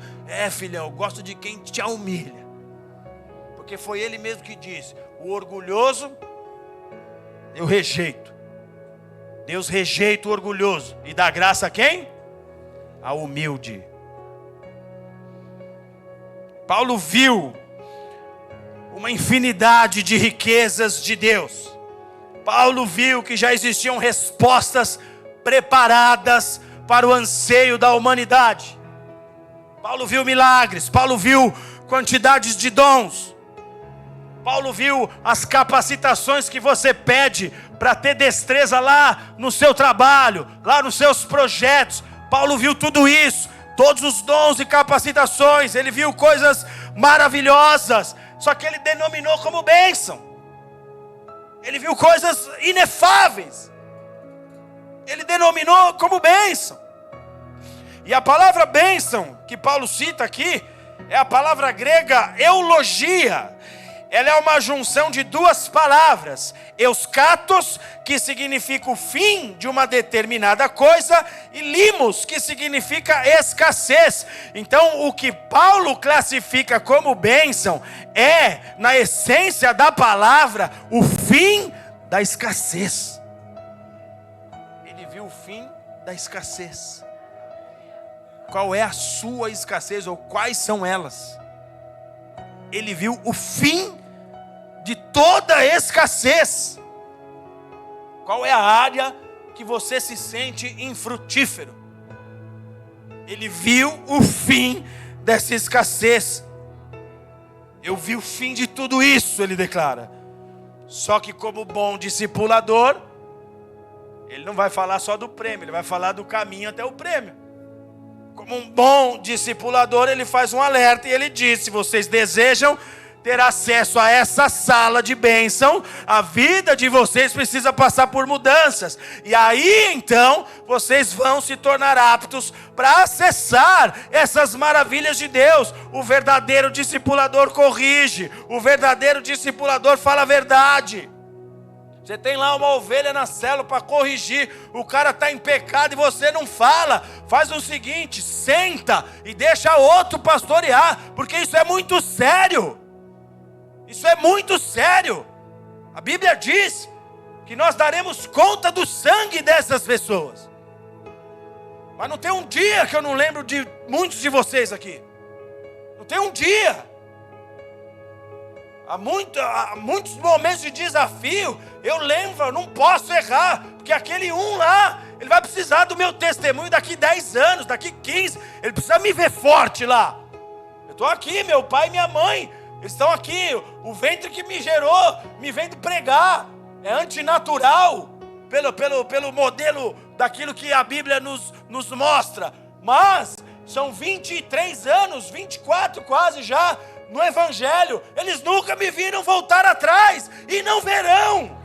Filhão, eu gosto de quem te humilha. Porque foi Ele mesmo que disse: o orgulhoso eu rejeito. Deus rejeita o orgulhoso e dá graça a quem? Ao humilde. Paulo viu uma infinidade de riquezas de Deus. Paulo viu que já existiam respostas preparadas para o anseio da humanidade. Paulo viu milagres, Paulo viu quantidades de dons. Paulo viu as capacitações que você pede para ter destreza lá no seu trabalho, lá nos seus projetos. Paulo viu tudo isso, todos os dons e capacitações. Ele viu coisas maravilhosas, só que ele denominou como bênção. Ele viu coisas inefáveis, ele denominou como bênção. E a palavra bênção que Paulo cita aqui é a palavra grega eulogia. ela é uma junção de duas palavras. Euskatos, que significa o fim de uma determinada coisa, e limos, que significa escassez. Então, o que Paulo classifica como bênção é, na essência da palavra, o fim da escassez. Ele viu o fim da escassez. Qual é a sua escassez, ou quais são elas? Ele viu o fim de toda a escassez. Qual é a área que você se sente infrutífero? Ele viu o fim dessa escassez. Eu vi o fim de tudo isso, ele declara. Só que como bom discipulador, ele não vai falar só do prêmio, ele vai falar do caminho até o prêmio. Como um bom discipulador, ele faz um alerta e ele diz: se vocês desejam ter acesso a essa sala de bênção, a vida de vocês precisa passar por mudanças. E aí então, vocês vão se tornar aptos para acessar essas maravilhas de Deus. O verdadeiro discipulador corrige, o verdadeiro discipulador fala a verdade. Você tem lá uma ovelha na célula para corrigir, o cara está em pecado e você não fala. Faz o seguinte, senta e deixa outro pastorear, porque isso é muito sério. Isso é muito sério. A Bíblia diz que nós daremos conta do sangue dessas pessoas. Mas não tem um dia que eu não lembro de muitos de vocês aqui. Não tem um dia. Há muitos momentos de desafio, eu lembro, eu não posso errar, porque aquele um lá, ele vai precisar do meu testemunho daqui 10 anos, daqui 15, ele precisa me ver forte lá. Eu estou aqui, meu pai e minha mãe, eles estão aqui, o ventre que me gerou, me vendo pregar, é antinatural, pelo modelo daquilo que a Bíblia nos mostra, mas são 23 anos, 24 quase já, no Evangelho, eles nunca me viram voltar atrás, e não verão.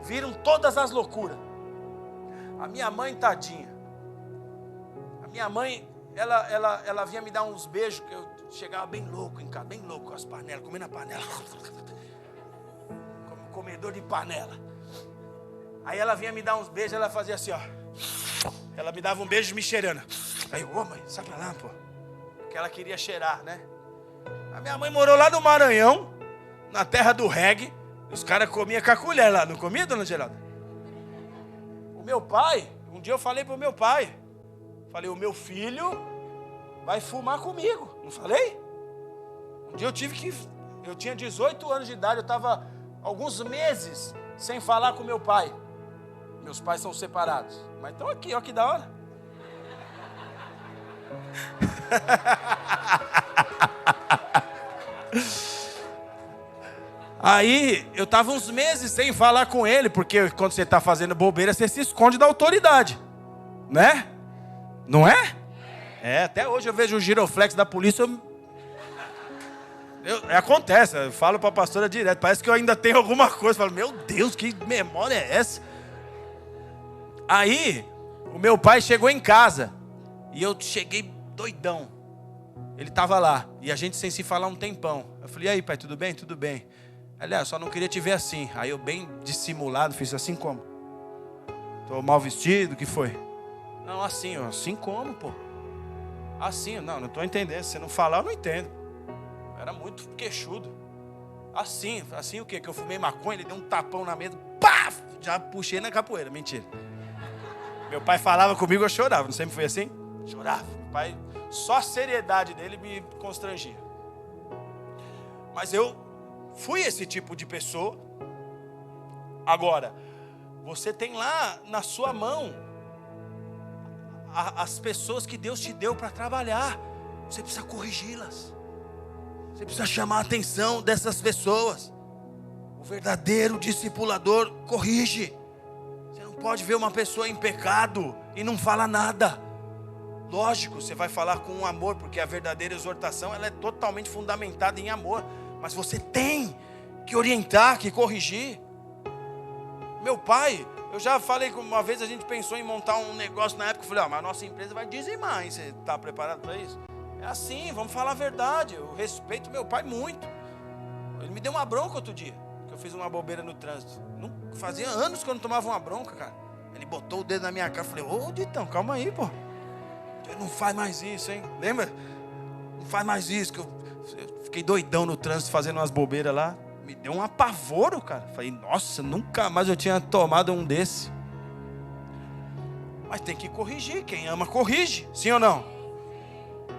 Viram todas as loucuras. A minha mãe, tadinha, a minha mãe, ela vinha me dar uns beijos, que eu chegava bem louco em casa, bem louco com as panelas, comendo a panela, como comedor de panela. Aí ela vinha me dar uns beijos, ela fazia assim, ó, ela me dava um beijo me cheirando. Aí eu, ô mãe, sai pra lá, pô. Que ela queria cheirar, né? A minha mãe morou lá no Maranhão, na terra do reggae. Os caras comiam com a colher lá, não comia, dona Geralda? O meu pai, um dia eu falei pro meu pai, falei, o meu filho vai fumar comigo, não falei? Um dia eu tinha 18 anos de idade, eu estava alguns meses sem falar com meu pai. Meus pais são separados, mas estão aqui, ó que da hora. Aí eu estava uns meses sem falar com ele, porque quando você está fazendo bobeira, você se esconde da autoridade, né? Não é? É, até hoje eu vejo o giroflex da polícia, acontece, eu falo para a pastora direto, parece que eu ainda tenho alguma coisa, eu falo, meu Deus, que memória é essa? Aí o meu pai chegou em casa e eu cheguei doidão. Ele estava lá e a gente sem se falar um tempão. Eu falei, e aí pai, tudo bem? Tudo bem. Aliás, só não queria te ver assim. Aí eu bem dissimulado fiz assim como? Tô mal vestido, o que foi? Não, assim, ó, assim como, pô? Assim, não tô entendendo. Se você não falar, eu não entendo. Eu era muito queixudo. Assim o quê? Que eu fumei maconha, ele deu um tapão na mesa, pá! Já puxei na capoeira, mentira. Meu pai falava comigo, eu chorava, não sempre foi assim? Chorava, meu pai, só a seriedade dele me constrangia. Mas eu fui esse tipo de pessoa. Agora, você tem lá na sua mão as pessoas que Deus te deu para trabalhar. Você precisa corrigi-las. Você precisa chamar a atenção dessas pessoas. O verdadeiro discipulador corrige. Você não pode ver uma pessoa em pecado e não fala nada. Lógico, você vai falar com amor, porque a verdadeira exortação ela é totalmente fundamentada em amor. Mas você tem que orientar, que corrigir. Meu pai, eu já falei que uma vez a gente pensou em montar um negócio na época. Eu falei, mas a nossa empresa vai dizimar, hein? Você está preparado para isso? É assim, vamos falar a verdade. Eu respeito meu pai muito. Ele me deu uma bronca outro dia, que eu fiz uma bobeira no trânsito. Não, fazia anos que eu não tomava uma bronca, cara. Ele botou o dedo na minha cara, eu falei, ô Ditão, calma aí, pô. Não faz mais isso, hein? Lembra? Não faz mais isso, que eu fiquei doidão no trânsito fazendo umas bobeiras lá. Me deu um apavoro, cara. Falei, nossa, nunca mais eu tinha tomado um desse. Mas tem que corrigir, quem ama corrige, sim ou não?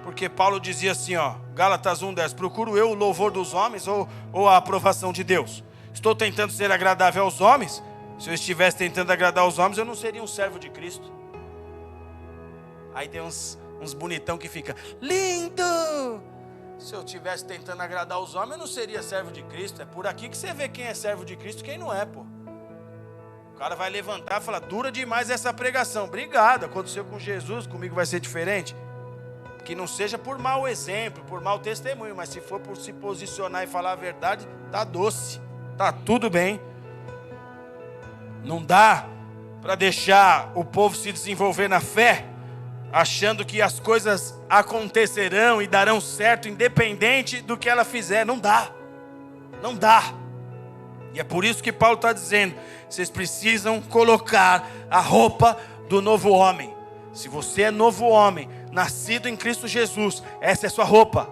Porque Paulo dizia assim, ó, Gálatas 1:10, procuro eu o louvor dos homens ou a aprovação de Deus? Estou tentando ser agradável aos homens? Se eu estivesse tentando agradar aos homens, eu não seria um servo de Cristo. Aí tem uns bonitão que fica, lindo! Se eu estivesse tentando agradar os homens, eu não seria servo de Cristo. É por aqui que você vê quem é servo de Cristo e quem não é, pô. O cara vai levantar e falar, dura demais essa pregação. Obrigado, aconteceu com Jesus, comigo vai ser diferente. Que não seja por mau exemplo, por mau testemunho, mas se for por se posicionar e falar a verdade, tá doce, tá tudo bem. Não dá para deixar o povo se desenvolver na fé, achando que as coisas acontecerão e darão certo independente do que ela fizer. Não dá, não dá. E é por isso que Paulo está dizendo, vocês precisam colocar a roupa do novo homem. Se você é novo homem, nascido em Cristo Jesus, essa é sua roupa.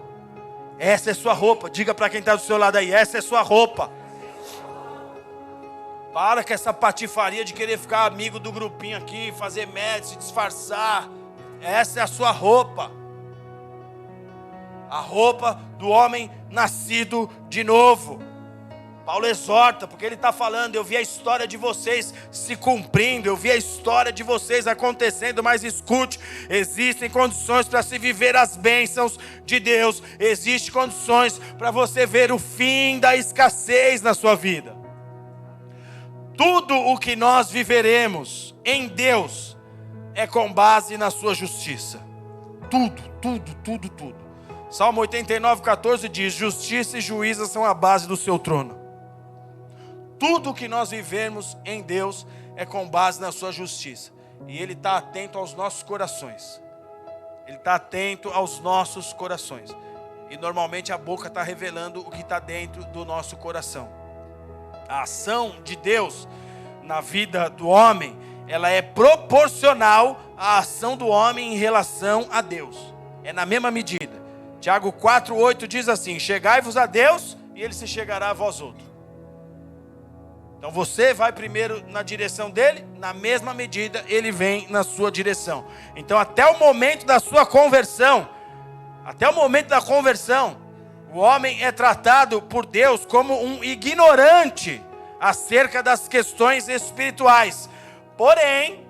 Essa é sua roupa. Diga para quem está do seu lado aí, essa é sua roupa. Para com essa patifaria de querer ficar amigo do grupinho aqui, fazer média, se disfarçar. Essa é a sua roupa. A roupa do homem nascido de novo. Paulo exorta, porque ele está falando, eu vi a história de vocês se cumprindo, eu vi a história de vocês acontecendo, mas escute, existem condições para se viver as bênçãos de Deus, existem condições para você ver o fim da escassez na sua vida. Tudo o que nós viveremos em Deus é com base na sua justiça. Tudo. Salmo 89:14 diz, justiça e juízo são a base do seu trono. Tudo que nós vivemos em Deus é com base na sua justiça. E Ele está atento aos nossos corações. Ele está atento aos nossos corações. E normalmente a boca está revelando o que está dentro do nosso coração. A ação de Deus na vida do homem, ela é proporcional à ação do homem em relação a Deus. É na mesma medida. Tiago 4:8 diz assim, chegai-vos a Deus e Ele se chegará a vós outros. Então você vai primeiro na direção dele, na mesma medida ele vem na sua direção. Então até o momento da sua conversão, o homem é tratado por Deus como um ignorante acerca das questões espirituais. Porém,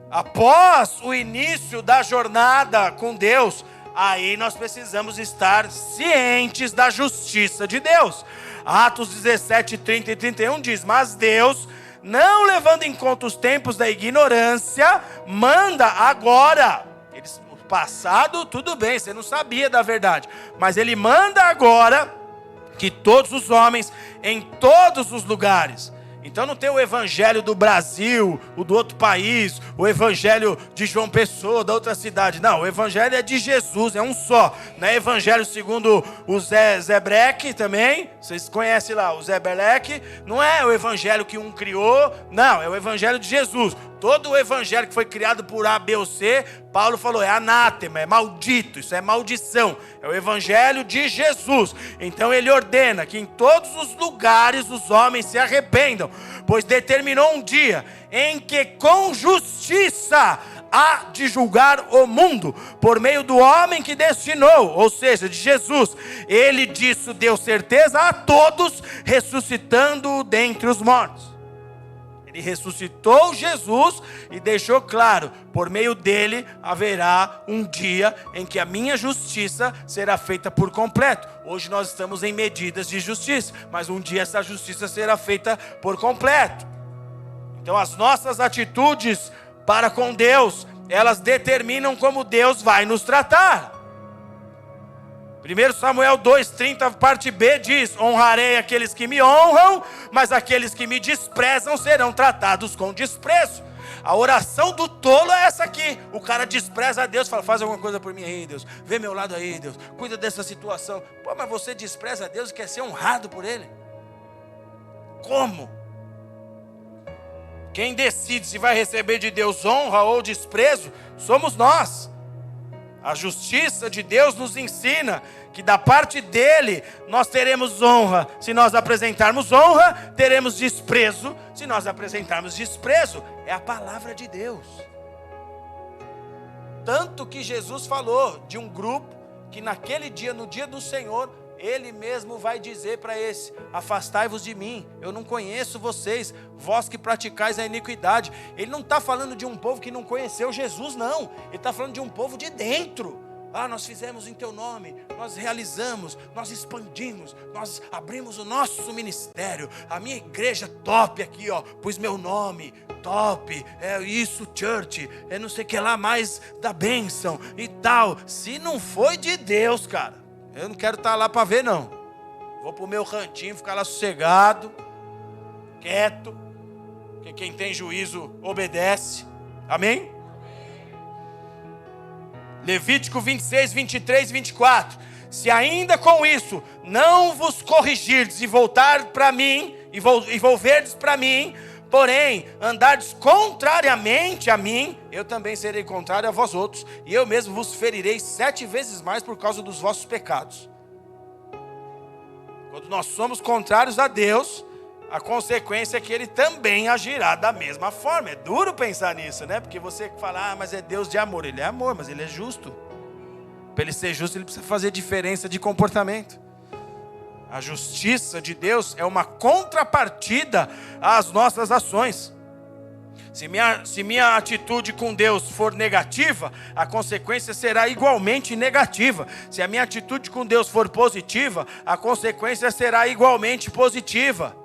após o início da jornada com Deus, aí nós precisamos estar cientes da justiça de Deus. Atos 17:30 e 31 diz, mas Deus, não levando em conta os tempos da ignorância, manda agora. O passado, tudo bem, você não sabia da verdade, mas Ele manda agora que todos os homens, em todos os lugares. Então não tem o evangelho do Brasil, o do outro país, o evangelho de João Pessoa, da outra cidade. Não, o evangelho é de Jesus, é um só. Não é evangelho segundo o Zé Breck também. Vocês conhecem lá o Zé Breck. Não é o evangelho que um criou. Não, é o evangelho de Jesus. Todo o evangelho que foi criado por A, B ou C, Paulo falou, é anátema, é maldito, isso é maldição. É o evangelho de Jesus. Então ele ordena que em todos os lugares os homens se arrependam, pois determinou um dia em que com justiça há de julgar o mundo, por meio do homem que destinou, ou seja, de Jesus. Ele disso deu certeza a todos, ressuscitando-o dentre os mortos. Ele ressuscitou Jesus e deixou claro, por meio dele haverá um dia em que a minha justiça será feita por completo. Hoje nós estamos em medidas de justiça, mas um dia essa justiça será feita por completo. Então as nossas atitudes para com Deus, elas determinam como Deus vai nos tratar. 1 Samuel 2:30, parte B diz, honrarei aqueles que me honram, mas aqueles que me desprezam serão tratados com desprezo. A oração do tolo é essa aqui, Aí o cara despreza a Deus, fala, faz alguma coisa por mim aí, Deus. Vê meu lado aí, Deus. Cuida dessa situação. Pô, mas você despreza a Deus e quer ser honrado por Ele? Como? Quem decide se vai receber de Deus honra ou desprezo, somos nós. A justiça de Deus nos ensina que da parte dele nós teremos honra se nós apresentarmos honra, teremos desprezo se nós apresentarmos desprezo. É a palavra de Deus. Tanto que Jesus falou de um grupo que naquele dia, no dia do Senhor, Ele mesmo vai dizer para esse: afastai-vos de mim, eu não conheço vocês, vós que praticais a iniquidade. Ele não está falando de um povo que não conheceu Jesus, não. Ele está falando de um povo de dentro. Ah, nós fizemos em teu nome, nós realizamos, nós expandimos, nós abrimos o nosso ministério, a minha igreja top aqui, ó, pus meu nome, top, é isso, church, é não sei o que lá mais da bênção e tal. Se não foi de Deus, cara, eu não quero estar lá para ver, não. Vou para o meu cantinho, ficar lá sossegado, quieto, porque quem tem juízo obedece. Amém? Levítico 26, 23 e 24. Se ainda com isso não vos corrigirdes e voltar para mim, e volverdes para mim, porém andardes contrariamente a mim, eu também serei contrário a vós outros, e eu mesmo vos ferirei 7 vezes mais por causa dos vossos pecados. Quando nós somos contrários a Deus, a consequência é que Ele também agirá da mesma forma. É duro pensar nisso, né? Porque você fala, mas é Deus de amor. Ele é amor, mas Ele é justo. Para Ele ser justo, Ele precisa fazer diferença de comportamento. A justiça de Deus é uma contrapartida às nossas ações. Se minha atitude com Deus for negativa, a consequência será igualmente negativa. Se a minha atitude com Deus for positiva, a consequência será igualmente positiva.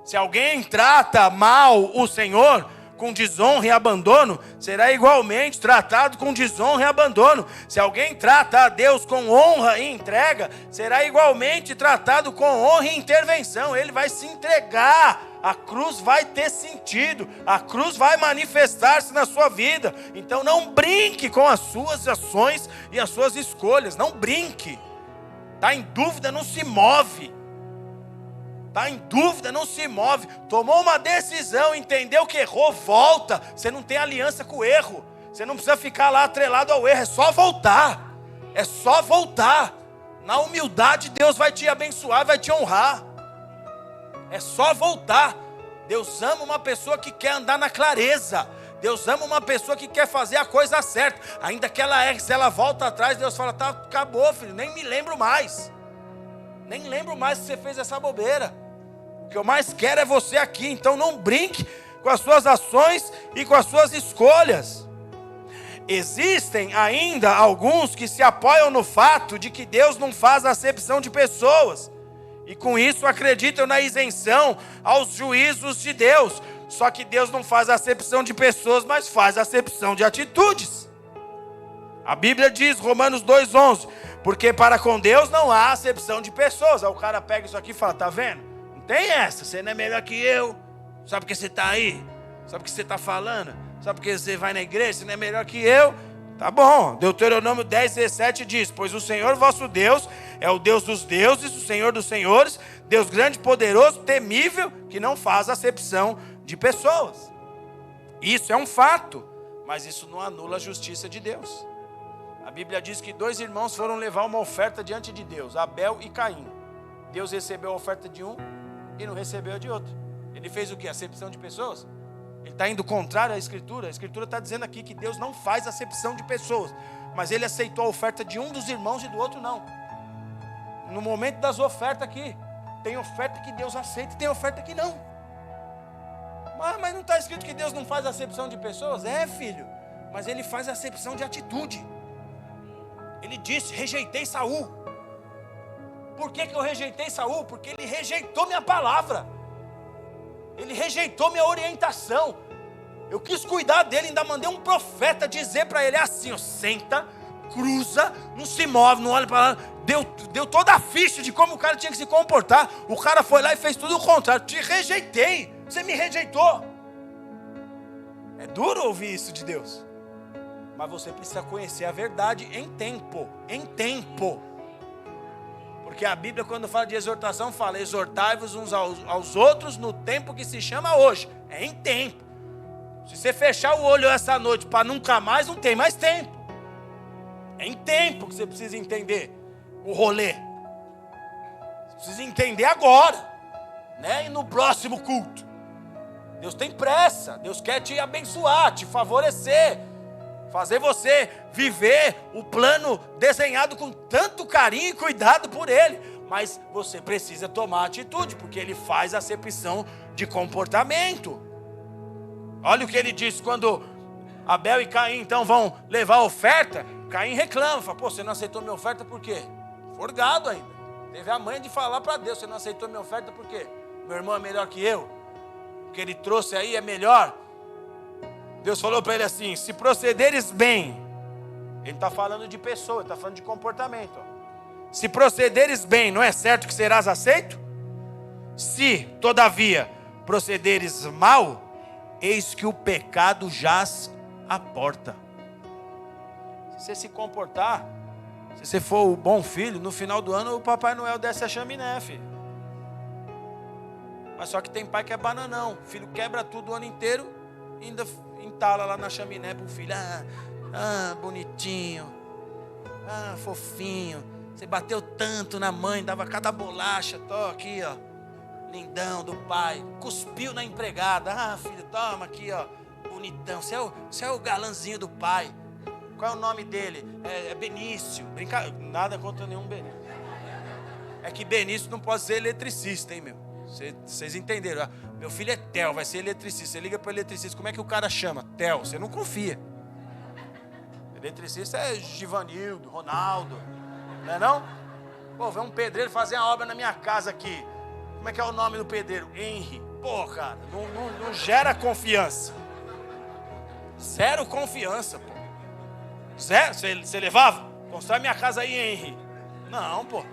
Se alguém trata mal o Senhor com desonra e abandono, será igualmente tratado com desonra e abandono. Se alguém trata a Deus com honra e entrega, será igualmente tratado com honra e intervenção. Ele vai se entregar, a cruz vai ter sentido, a cruz vai manifestar-se na sua vida. Então não brinque com as suas ações e as suas escolhas, não brinque. Está em dúvida, não se move. Está em dúvida, não se move. Tomou uma decisão, entendeu que errou, volta. Você não tem aliança com o erro. Você não precisa ficar lá atrelado ao erro. É só voltar. É só voltar. Na humildade Deus vai te abençoar, vai te honrar. É só voltar. Deus ama uma pessoa que quer andar na clareza. Deus ama uma pessoa que quer fazer a coisa certa. Ainda que ela erre, se ela volta atrás, Deus fala, tá, acabou, filho, nem me lembro mais. Nem lembro mais que você fez essa bobeira. O que eu mais quero é você aqui. Então não brinque com as suas ações e com as suas escolhas. Existem ainda alguns que se apoiam no fato de que Deus não faz acepção de pessoas. E com isso acreditam na isenção aos juízos de Deus. Só que Deus não faz acepção de pessoas, mas faz acepção de atitudes. A Bíblia diz, Romanos 2,11, porque para com Deus não há acepção de pessoas. Aí o cara pega isso aqui e fala, tá vendo? Não tem essa, você não é melhor que eu. Sabe por que você está aí? Sabe o que você está falando? Sabe por que você vai na igreja? Você não é melhor que eu? Tá bom, Deuteronômio 10:17 diz, pois o Senhor vosso Deus é o Deus dos deuses, o Senhor dos senhores, Deus grande, poderoso, temível, que não faz acepção de pessoas. Isso é um fato, mas isso não anula a justiça de Deus. A Bíblia diz que 2 irmãos foram levar uma oferta diante de Deus, Abel e Caim. Deus recebeu a oferta de um e não recebeu a de outro. Ele fez o quê? Acepção de pessoas? Ele está indo contrário à Escritura. A Escritura está dizendo aqui que Deus não faz acepção de pessoas, mas Ele aceitou a oferta de um dos irmãos e do outro não. No momento das ofertas aqui, tem oferta que Deus aceita e tem oferta que não. Mas não está escrito que Deus não faz acepção de pessoas? É, filho, mas Ele faz acepção de atitude. Ele disse, rejeitei Saul. Por que eu rejeitei Saul? Porque ele rejeitou minha palavra. Ele rejeitou minha orientação. Eu quis cuidar dele, ainda mandei um profeta dizer para ele assim, ó, senta, cruza, não se move, não olha para lá. Deu toda a ficha de como o cara tinha que se comportar. O cara foi lá e fez tudo o contrário. Te rejeitei, você me rejeitou. É duro ouvir isso de Deus. Mas você precisa conhecer a verdade em tempo. Em tempo. Porque a Bíblia, quando fala de exortação, fala: exortai-vos uns aos outros no tempo que se chama hoje. É em tempo. Se você fechar o olho essa noite para nunca mais, não tem mais tempo. É em tempo que você precisa entender o rolê. Você precisa entender agora, né? E no próximo culto. Deus tem pressa. Deus quer te abençoar, te favorecer, fazer você viver o plano desenhado com tanto carinho e cuidado por Ele. Mas você precisa tomar atitude, porque Ele faz acepção de comportamento. Olha o que Ele diz quando Abel e Caim então vão levar a oferta. Caim reclama, fala: pô, você não aceitou minha oferta por quê? Forgado ainda. Teve a manha de falar para Deus: você não aceitou minha oferta por quê? Meu irmão é melhor que eu? O que ele trouxe aí é melhor? Deus falou para ele assim: se procederes bem. Ele está falando de pessoa, ele está falando de comportamento. Ó. Se procederes bem, não é certo que serás aceito? Se, todavia, procederes mal, eis que o pecado jaz à porta. Se você se comportar, se você for o bom filho, no final do ano o Papai Noel desce a chaminé, filho. Mas só que tem pai que é bananão. O filho quebra tudo o ano inteiro e ainda entala lá na chaminé pro filho. Bonitinho. Fofinho. Você bateu tanto na mãe, dava cada bolacha. Tô aqui, ó. Lindão do pai. Cuspiu na empregada. Filho, toma aqui, ó. Bonitão. Você é o galãzinho do pai. Qual é o nome dele? É Benício. Nada contra nenhum Benício. É que Benício não pode ser eletricista, hein, meu? Vocês entenderam? Meu filho é Theo, vai ser eletricista. Você liga para o eletricista, como é que o cara chama? Theo, você não confia. Eletricista é Givanildo, Ronaldo. Não é não? Pô, vem um pedreiro fazer a obra na minha casa aqui. Como é que é o nome do pedreiro? Henry. Pô, cara, não gera confiança. Zero confiança, pô. Zero? Você levava? Constrói minha casa aí, Henry. Não, pô.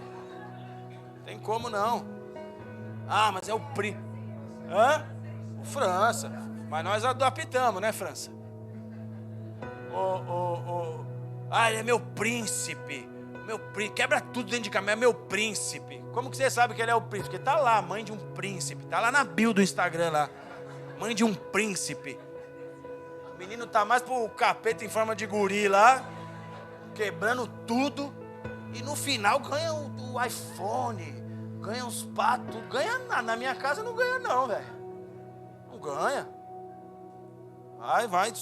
Tem como não. Mas é o o França. Mas nós adaptamos, né, França? Ele é meu príncipe. Quebra tudo dentro de casa, é meu príncipe. Como que você sabe que ele é o príncipe? Porque tá lá, mãe de um príncipe. Tá lá na bio do Instagram lá. Mãe de um príncipe. O menino tá mais pro capeta em forma de guri lá, quebrando tudo. E no final ganha o iPhone. Ganha uns patos, ganha nada. Na minha casa não ganha não, velho. Não ganha. Vai,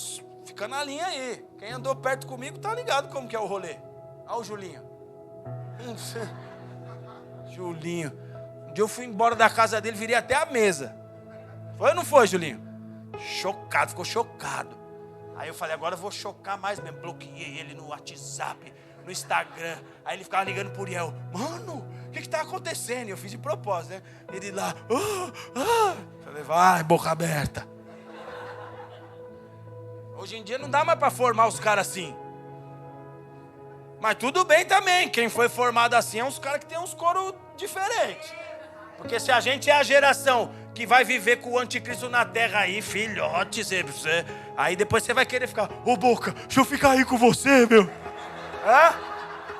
fica na linha aí. Quem andou perto comigo tá ligado como que é o rolê. Olha o Julinho. Julinho. Um dia eu fui embora da casa dele, virei até a mesa. Foi ou não foi, Julinho? Chocado, ficou chocado. Aí eu falei: agora eu vou chocar mais mesmo. Bloqueei ele no WhatsApp, no Instagram. Aí ele ficava ligando pro Uriel: mano, o que está acontecendo? E eu fiz de propósito, né? Ele lá, falei: vai, boca aberta. Hoje em dia não dá mais para formar os caras assim. Mas tudo bem também. Quem foi formado assim é uns caras que tem uns coros diferentes. Porque se a gente é a geração que vai viver com o anticristo na terra aí, filhote, aí depois você vai querer ficar: ô Boca, deixa eu ficar aí com você, meu.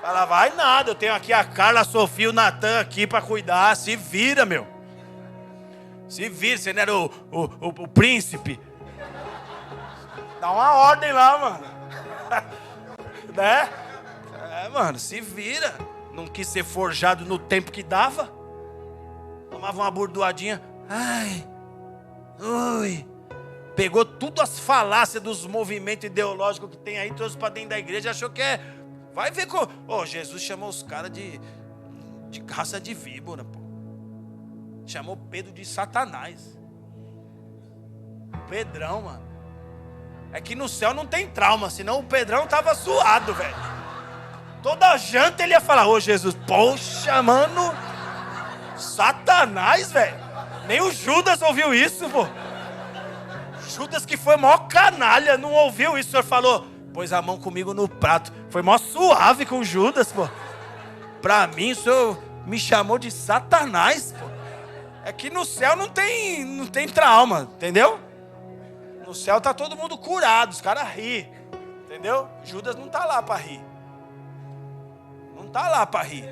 Ela vai nada, eu tenho aqui a Carla, a Sofia, o Natan aqui para cuidar. Se vira, meu. Se vira, você não era o príncipe. Dá uma ordem lá, mano. Né? Mano, se vira. Não quis ser forjado no tempo que dava. Tomava uma bordoadinha. Pegou tudo as falácias dos movimentos ideológicos que tem aí, trouxe para dentro da igreja, achou que é... Vai ver como... Jesus chamou os caras de raça de víbora, pô. Chamou Pedro de Satanás. Pedrão, mano. É que no céu não tem trauma, senão o Pedrão tava zoado, velho. Toda janta ele ia falar: ô Jesus, poxa, mano, Satanás, velho. Nem o Judas ouviu isso, pô. Judas, que foi maior canalha, não ouviu isso. O senhor falou: pôs a mão comigo no prato. Foi mó suave com Judas, pô. Pra mim, o senhor me chamou de Satanás, pô. É que no céu não tem trauma, entendeu? No céu tá todo mundo curado, os caras riem, Entendeu? Judas não está lá para rir. Não está lá para rir.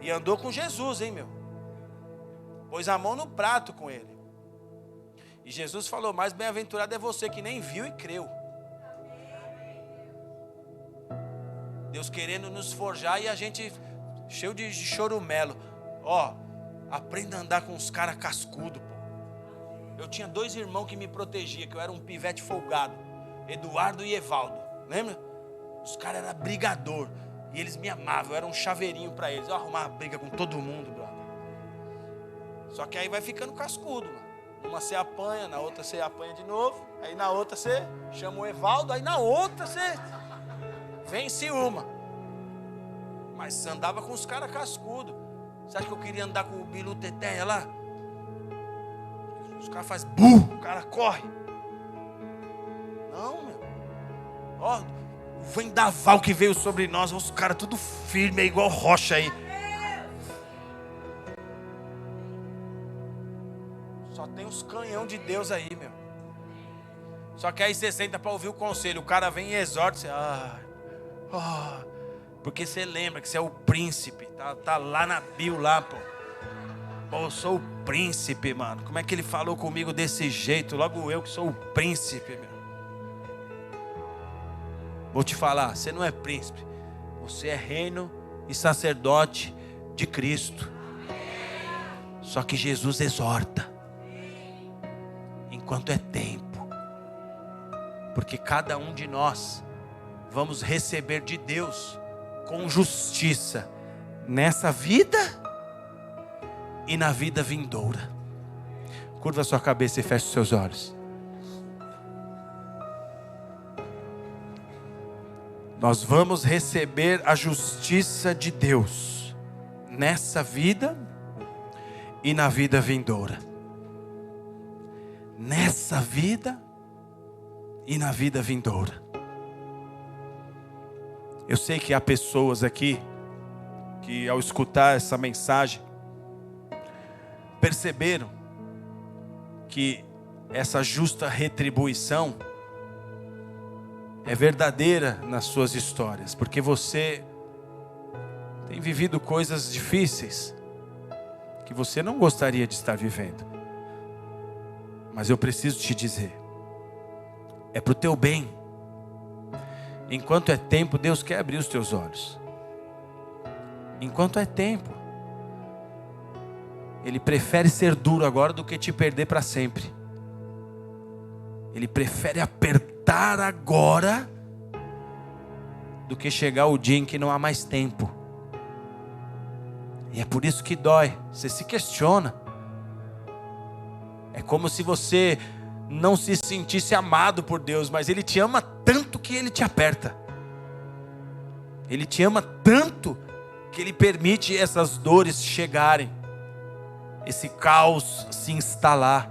E andou com Jesus, hein, meu? Pôs a mão no prato com ele. E Jesus falou, mais bem-aventurado é você que nem viu e creu. Deus querendo nos forjar e a gente cheio de chorumelo. Ó, aprenda a andar com os caras cascudos, pô. Eu tinha 2 irmãos que me protegiam, que eu era um pivete folgado. Eduardo e Evaldo. Lembra? Os caras eram brigador. E eles me amavam, eu era um chaveirinho para eles. Eu arrumava briga com todo mundo, brother. Só que aí vai ficando cascudo, mano. Uma você apanha, na outra você apanha de novo. Aí na outra você chama o Evaldo. Aí na outra você vence uma. Mas você andava com os caras cascudos. Você acha que eu queria andar com o Bilu Teteia lá? Os caras fazem o cara corre. Não, meu. Ó, o vendaval que veio sobre nós, os caras tudo firme, é igual rocha aí. Só tem os canhão de Deus aí, meu. Só que aí você senta para ouvir o conselho. O cara vem e exorta você. Porque você lembra que você é o príncipe. Tá lá na bio lá, pô. Pô, eu sou o príncipe, mano. Como é que ele falou comigo desse jeito? Logo eu que sou o príncipe, meu. Vou te falar, você não é príncipe. Você é reino e sacerdote de Cristo. Só que Jesus exorta. Enquanto é tempo. Porque cada um de nós vamos receber de Deus com justiça nessa vida e na vida vindoura. Curva a sua cabeça e feche os seus olhos. Nós vamos receber a justiça de Deus nessa vida e na vida vindoura. Nessa vida e na vida vindoura. Eu sei que há pessoas aqui que ao escutar essa mensagem perceberam que essa justa retribuição é verdadeira nas suas histórias, porque você tem vivido coisas difíceis que você não gostaria de estar vivendo. Mas eu preciso te dizer, é para o teu bem. Enquanto é tempo, Deus quer abrir os teus olhos. Enquanto é tempo. Ele prefere ser duro agora do que te perder para sempre. Ele prefere apertar agora do que chegar o dia em que não há mais tempo. E é por isso que dói. Você se questiona. É como se você não se sentisse amado por Deus, mas Ele te ama tanto que Ele te aperta. Ele te ama tanto que Ele permite essas dores chegarem, esse caos se instalar.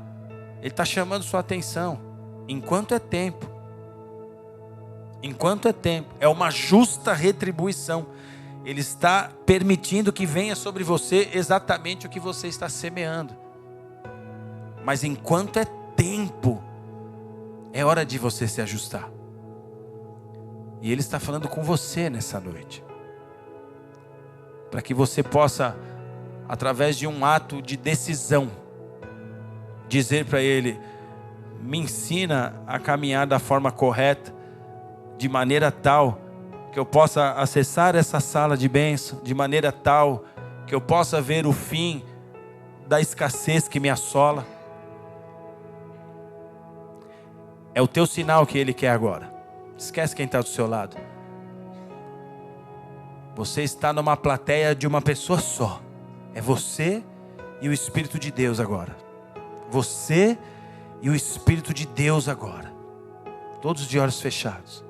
Ele está chamando sua atenção. Enquanto é tempo. Enquanto é tempo. É uma justa retribuição. Ele está permitindo que venha sobre você exatamente o que você está semeando. Mas enquanto é tempo, é hora de você se ajustar. E Ele está falando com você nessa noite. Para que você possa, através de um ato de decisão, dizer para Ele: me ensina a caminhar da forma correta, de maneira tal que eu possa acessar essa sala de bênção, de maneira tal que eu possa ver o fim da escassez que me assola. É o teu sinal que Ele quer agora. Esquece quem está do seu lado. Você está numa plateia de uma pessoa só. É você e o Espírito de Deus agora. Você e o Espírito de Deus agora. Todos de olhos fechados.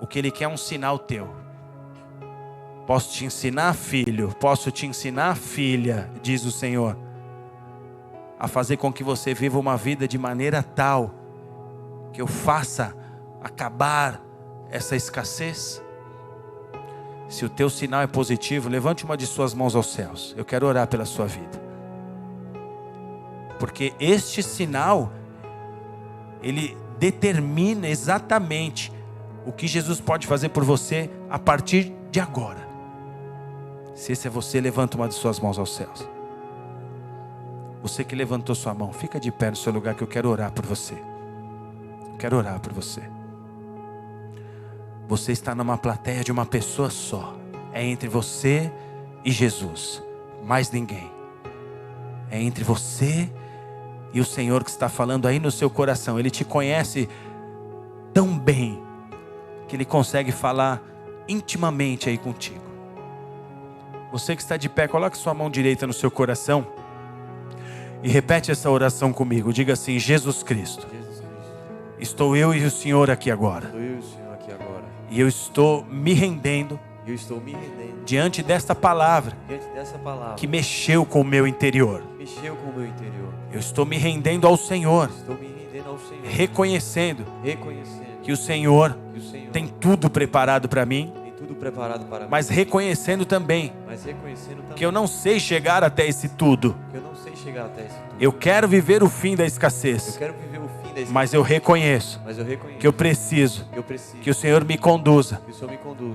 O que Ele quer é um sinal teu. Posso te ensinar, filho? Posso te ensinar, filha? Diz o Senhor. A fazer com que você viva uma vida de maneira tal que eu faça acabar essa escassez. Se o teu sinal é positivo, levante uma de suas mãos aos céus. Eu quero orar pela sua vida. Porque este sinal, ele determina exatamente o que Jesus pode fazer por você a partir de agora. Se esse é você, levanta uma de suas mãos aos céus. Você que levantou sua mão, fica de pé no seu lugar que eu quero orar por você. Eu quero orar por você. Você está numa plateia de uma pessoa só. É entre você e Jesus. Mais ninguém. É entre você e o Senhor que está falando aí no seu coração. Ele te conhece tão bem que Ele consegue falar intimamente aí contigo. Você que está de pé, coloque sua mão direita no seu coração e repete essa oração comigo. Diga assim: Jesus Cristo, estou eu e o Senhor aqui agora. E eu estou me rendendo diante desta palavra que mexeu com o meu interior. Eu estou me rendendo ao Senhor, reconhecendo que o Senhor tem tudo preparado para mim, mas reconhecendo também que eu não sei chegar até esse tudo. Eu quero viver o fim da escassez, mas eu reconheço que eu preciso que o Senhor me conduza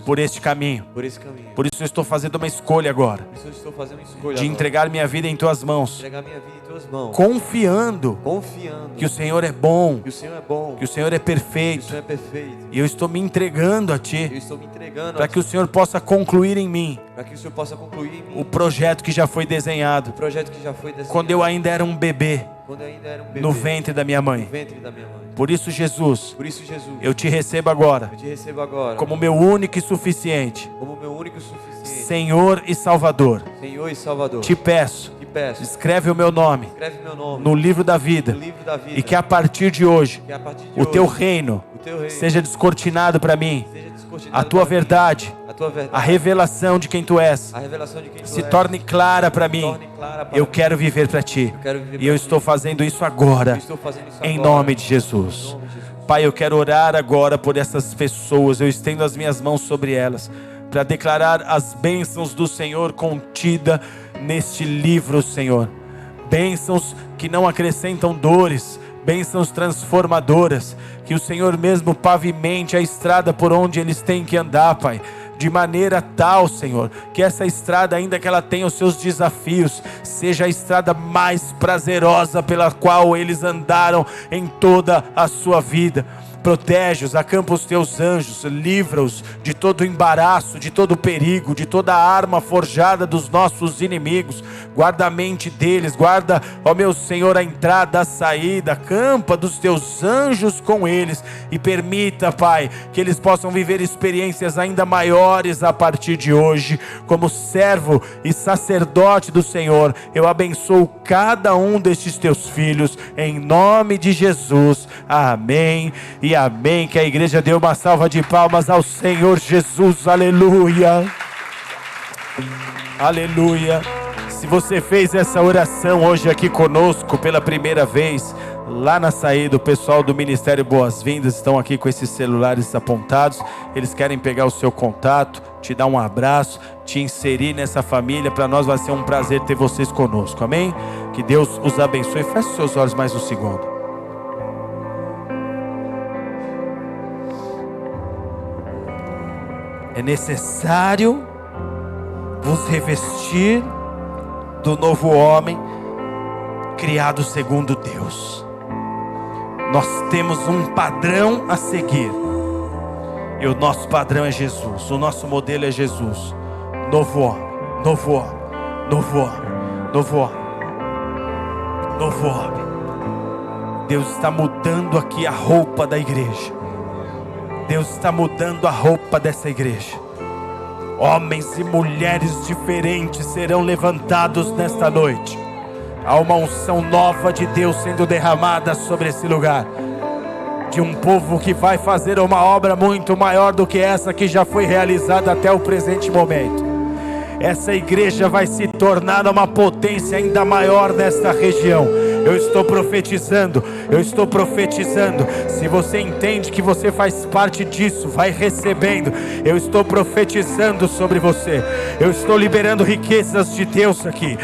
por este caminho. Por isso eu estou fazendo uma escolha agora de entregar minha vida em Tuas mãos, confiando que o Senhor é bom, que o Senhor é perfeito, e eu estou me entregando a Ti para que o Senhor possa concluir em mim o projeto que já foi desenhado quando eu ainda era um bebê no ventre da minha mãe. Por isso, Jesus, eu Te recebo agora como meu único e suficiente Senhor e Salvador. Te peço, escreve o meu nome no livro da vida, e que a partir de hoje o Teu reino seja descortinado para mim. A Tua verdade, a revelação de quem Tu és, se torne clara para mim. Eu quero viver para Ti, e eu estou fazendo isso agora, em nome de Jesus. Pai, eu quero orar agora por essas pessoas. Eu estendo as minhas mãos sobre elas para declarar as bênçãos do Senhor contida neste livro, Senhor. Bênçãos que não acrescentam dores, bênçãos transformadoras, que o Senhor mesmo pavimente a estrada por onde eles têm que andar, Pai, de maneira tal, Senhor, que essa estrada, ainda que ela tenha os seus desafios, seja a estrada mais prazerosa pela qual eles andaram em toda a sua vida. Protege-os, acampa os Teus anjos, livra-os de todo embaraço, de todo perigo, de toda arma forjada dos nossos inimigos. Guarda a mente deles, guarda, ó meu Senhor, a entrada, a saída, acampa dos Teus anjos com eles, e permita, Pai, que eles possam viver experiências ainda maiores a partir de hoje. Como servo e sacerdote do Senhor, eu abençoo cada um destes Teus filhos, em nome de Jesus, amém e amém. Que a igreja dê uma salva de palmas ao Senhor Jesus. Aleluia, aleluia. Se você fez essa oração hoje aqui conosco pela primeira vez, lá na saída, o pessoal do Ministério Boas-Vindas estão aqui com esses celulares apontados. Eles querem pegar o seu contato, te dar um abraço, te inserir nessa família. Para nós vai ser um prazer ter vocês conosco, amém? Que Deus os abençoe. Feche seus olhos mais um segundo. É necessário vos revestir do novo homem, criado segundo Deus. Nós temos um padrão a seguir, e o nosso padrão é Jesus. O nosso modelo é Jesus. Novo homem, novo homem, novo homem, novo homem, novo homem. Deus está mudando aqui a roupa da igreja. Deus está mudando a roupa dessa igreja. Homens e mulheres diferentes serão levantados nesta noite. Há uma unção nova de Deus sendo derramada sobre esse lugar, de um povo que vai fazer uma obra muito maior do que essa que já foi realizada até o presente momento. Essa igreja vai se tornar uma potência ainda maior nesta região. Eu estou profetizando, eu estou profetizando. Se você entende que você faz parte disso, vai recebendo. Eu estou profetizando sobre você. Eu estou liberando riquezas de Deus aqui.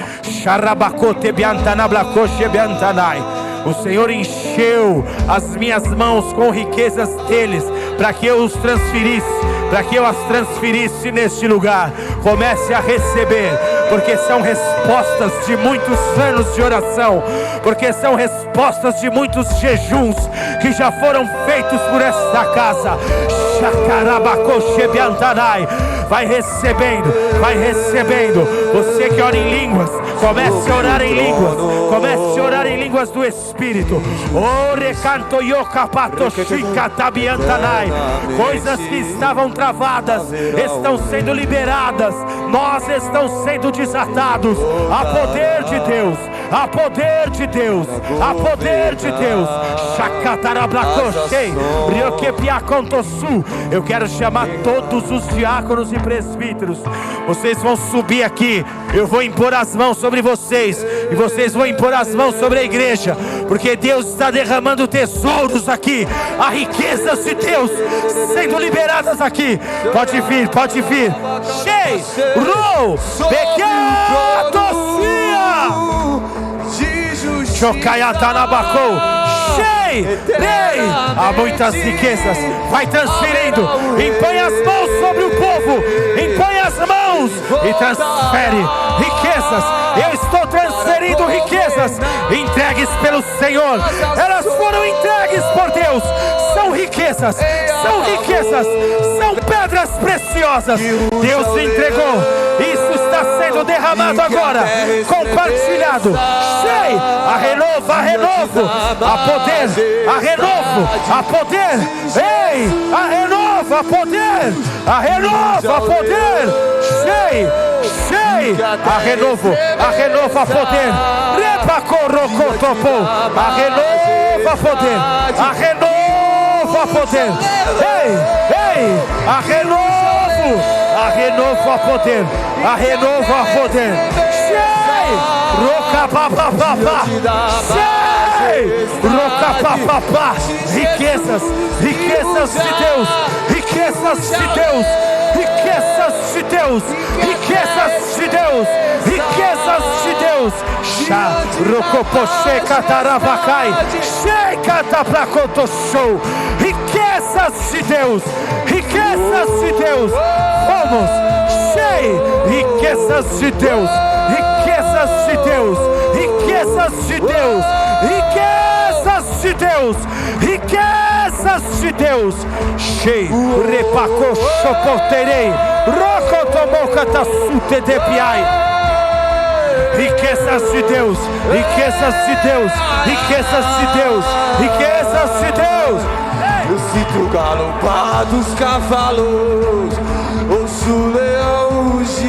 O Senhor encheu as minhas mãos com riquezas deles, para que eu os transferisse, para que eu as transferisse neste lugar. Comece a receber, porque são respostas de muitos anos de oração, porque são respostas de muitos jejuns que já foram feitos por esta casa. Vai recebendo, vai recebendo. Você que ora em línguas, comece a orar em línguas, comece a orar em línguas do Espírito. Coisas que estavam travadas estão sendo liberadas, nós estamos sendo desatados. Há poder de Deus, há poder de Deus, há poder de Deus. Eu quero chamar todos os diáconos e presbíteros. Vocês vão subir aqui, eu vou impor as mãos sobre vocês, e vocês vão impor as mãos sobre a igreja, porque Deus está derramando tesouros aqui. Há riquezas de Deus sendo liberadas aqui. Pode vir, pode vir. Cheio, rou, há muitas riquezas. Vai transferindo. Impõe as mãos sobre o povo. Impõe as mãos e transfere riquezas. Eu estou transferindo riquezas entregues pelo Senhor. Elas foram entregues por Deus. São riquezas, são riquezas, são pedras preciosas. Deus entregou. Isso está sendo derramado agora, compartilhado. Cheio, a renovo, a renovo, a poder, a renovo, a poder. Ei, a renovo, a poder, a renovo, a poder. Cheio, cheio, a renovo, a renovo, a poder. Repacorrocotopo, a renovo, a poder, a renovo, a poder. Ei, ei, a renovo, a renovo, a poder, a renovo, a poder. Cheio, rocapapapá, cheio, rocapapapá. Riquezas, riquezas de Deus, riquezas de Deus, riquezas de Deus, riquezas de Deus, riquezas de Deus. Chá, rocopoche, catarabacai, chei, cataplacotoshow. Riquezas de Deus, riquezas de Deus. Vamos, chei, riquezas de Deus, riquezas de Deus, riquezas de Deus, riquezas de Deus, riquezas de Deus. Chei, repacochopoterei, rocotomocatassute de piai. Riquezas de Deus, riquezas de Deus, riquezas de Deus, riquezas de Deus. Eu sinto o galopar dos cavalos, ouço o leão rugir.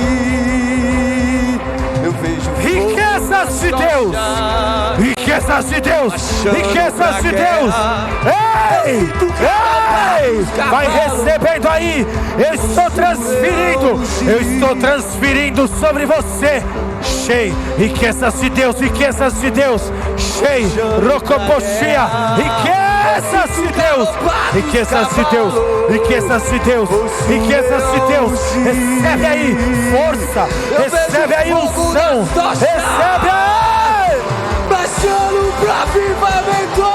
Eu vejo riquezas de Deus, riquezas de Deus, riquezas de Deus. Ei, ei, vai recebendo aí. Eu estou transferindo sobre você. Cheio, riquezas de Deus, riquezas de Deus. Cheio, rocopochia, riquezas de Deus, riquezas de Deus, riquezas de Deus, riquezas de Deus. Recebe aí força, recebe aí unção, recebe aí. Baixando pra avivamento.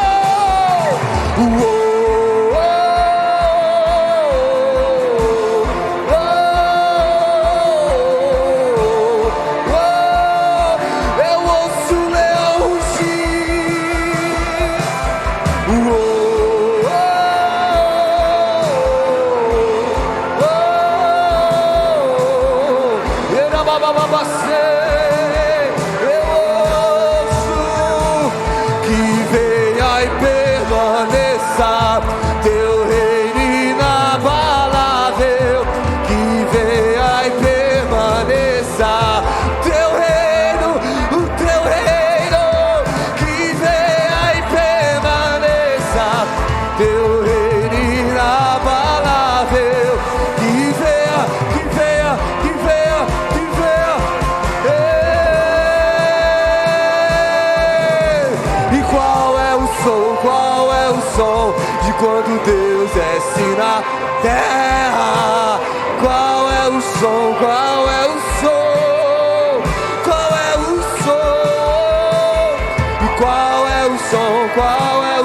Quando Deus desce na terra, qual é o som? Qual é o som? Qual é o som? E qual é o som?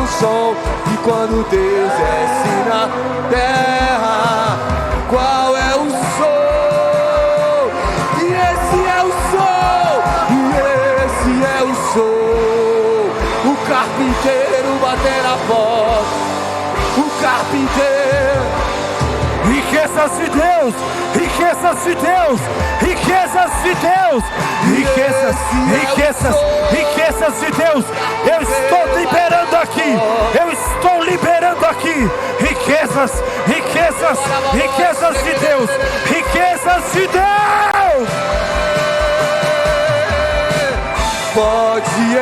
o som de quando Deus desce na terra? Qual é o som? E esse é o som, e esse é o som. O carpinteiro bater na porta, o carpinteiro. Riquezas de Deus, riquezas de Deus, riquezas de Deus, riquezas, riquezas, riquezas de Deus. Eu estou liberando aqui, eu estou liberando aqui riquezas, riquezas, riquezas de Deus, riquezas de Deus. Pode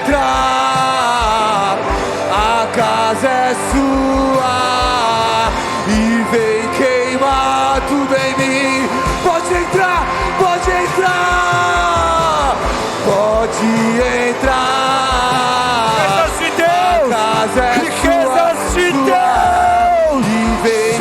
entrar, a casa é sua e vem queimar tudo em mim. Pode entrar, pode entrar, pode entrar. Riquezas de Deus, a casa é riquezas sua, de sua, Deus. e vem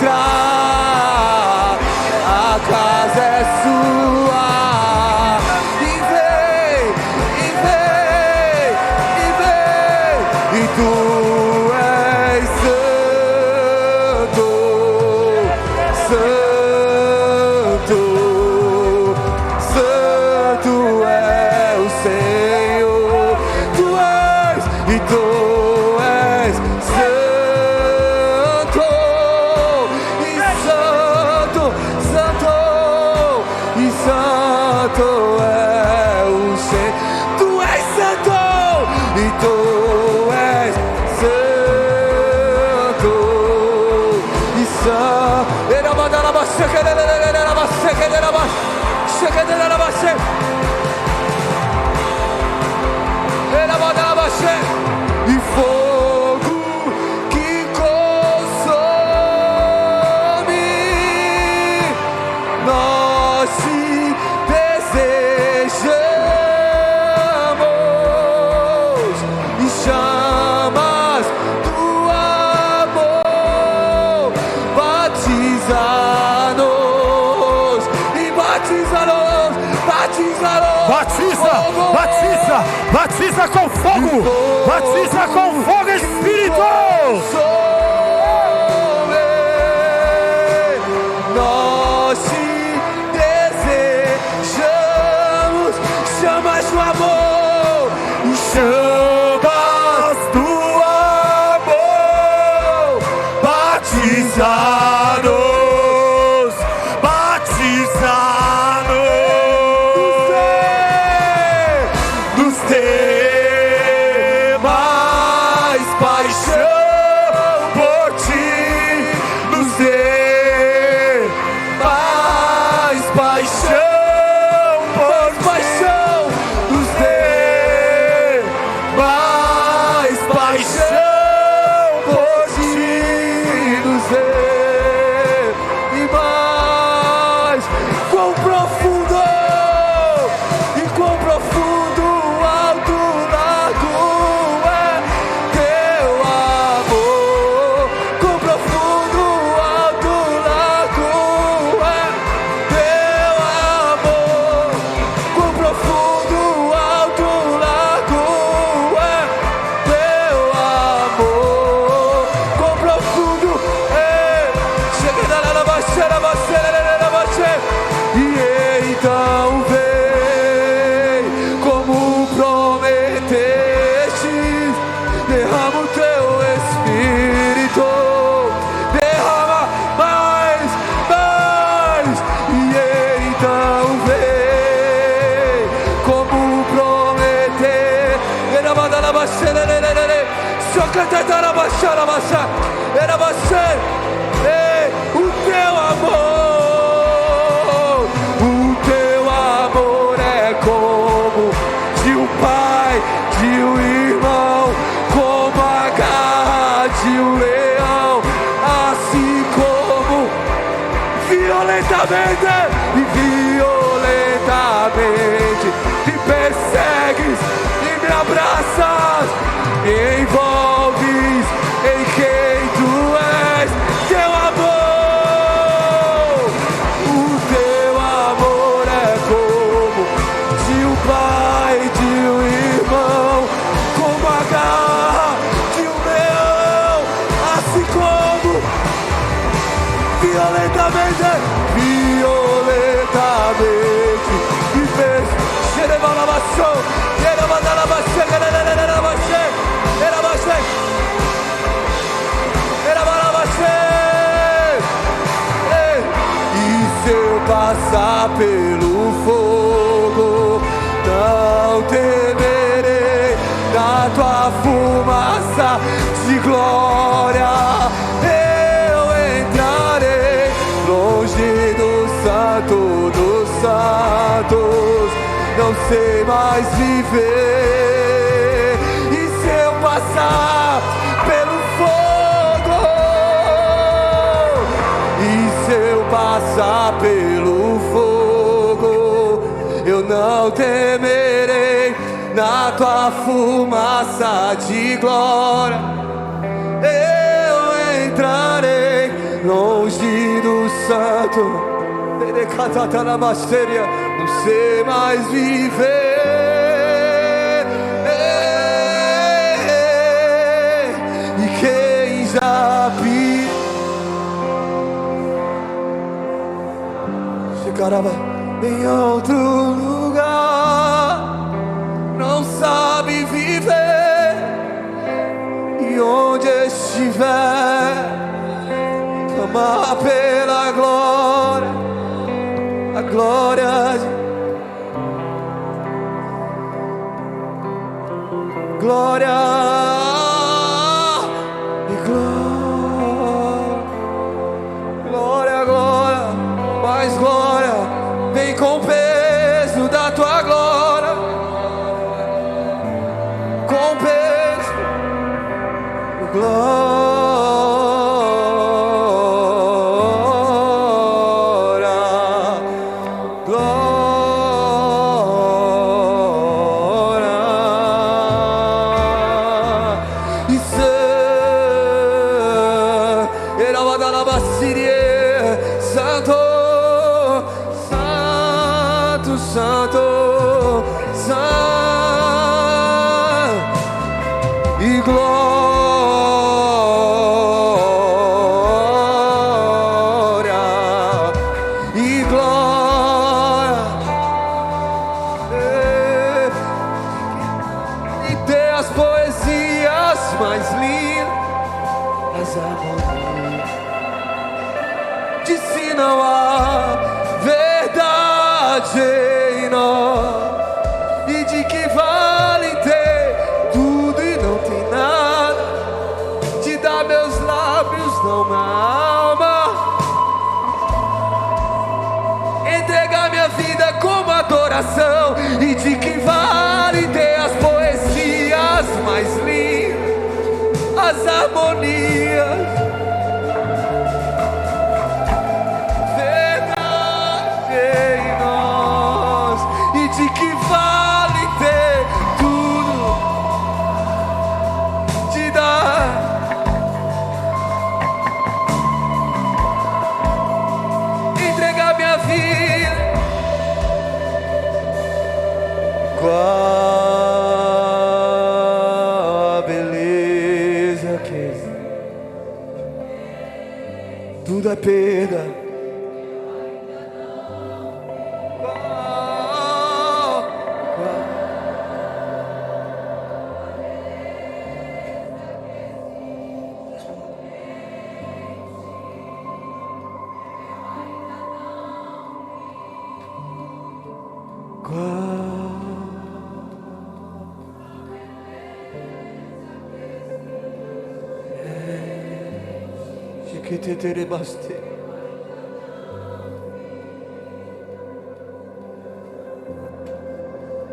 entrar, a casa é sua, e vem, e tu és santo, santo, santo é o Senhor, tu és, e tu és santo, e santo, santo, e santo é o Senhor, tu és santo, e tu és santo, e santo. E fogo que consome, nós te desejamos, e chamas do amor, batiza-nos, e batiza-nos, batiza-nos. Batiza, batiza, batiza com fogo, batiza com fogo, Espírito. Nós te desejamos, chamas do amor, e chamas do amor, batiza-nos, batiza-nos, nos ter mais paixão por ti, nos ter mais paixão por paixão, nos ter mais paixão por ti, nos ter e mais. Quão profundo e quão profundo, alto, largo é teu amor. Quão profundo, alto, largo é teu amor. Quão profundo, alto, largo é teu amor. Quão profundo é. Chega da baixeira, baixeira, baixeira. E então vem como prometeste, derrama o teu Espírito, derrama mais, mais. E então vem como prometer, derrama da baixeira, só canta da baixeira, era você, o teu amor, o teu amor é como de um pai, de um irmão, como a garra de um leão, assim como violentamente e violentamente me persegues e me abraças, me envolves em quem tu és, teu amor, o teu amor. violentamente, violentamente, e fez. Xerebalabachou, xerebalabachou, xerebalabachou, xerebalabachou, xerebalabachou. E se eu passar pelo fogo, não temerei, na tua fumaça de glória eu entrarei, longe do santo dos santos, não sei mais viver. E se eu passar pelo fogo, e se eu passar pelo fogo, eu não temerei, na tua fumaça de glória eu entrarei, longe do santo, não sei mais viver. E quem já viu, chegará em outro lugar, não sabe viver, e onde estiver, clamar pela glória, a glória de glória e glória, glória, mais glória, vem com o peso da tua glória, com o peso, glória. E de que vale ter as poesias mais lindas, as harmonias, verdade em nós. E de que vale ter tudo, de dar, entregar minha vida. Qual beleza que tudo é perda.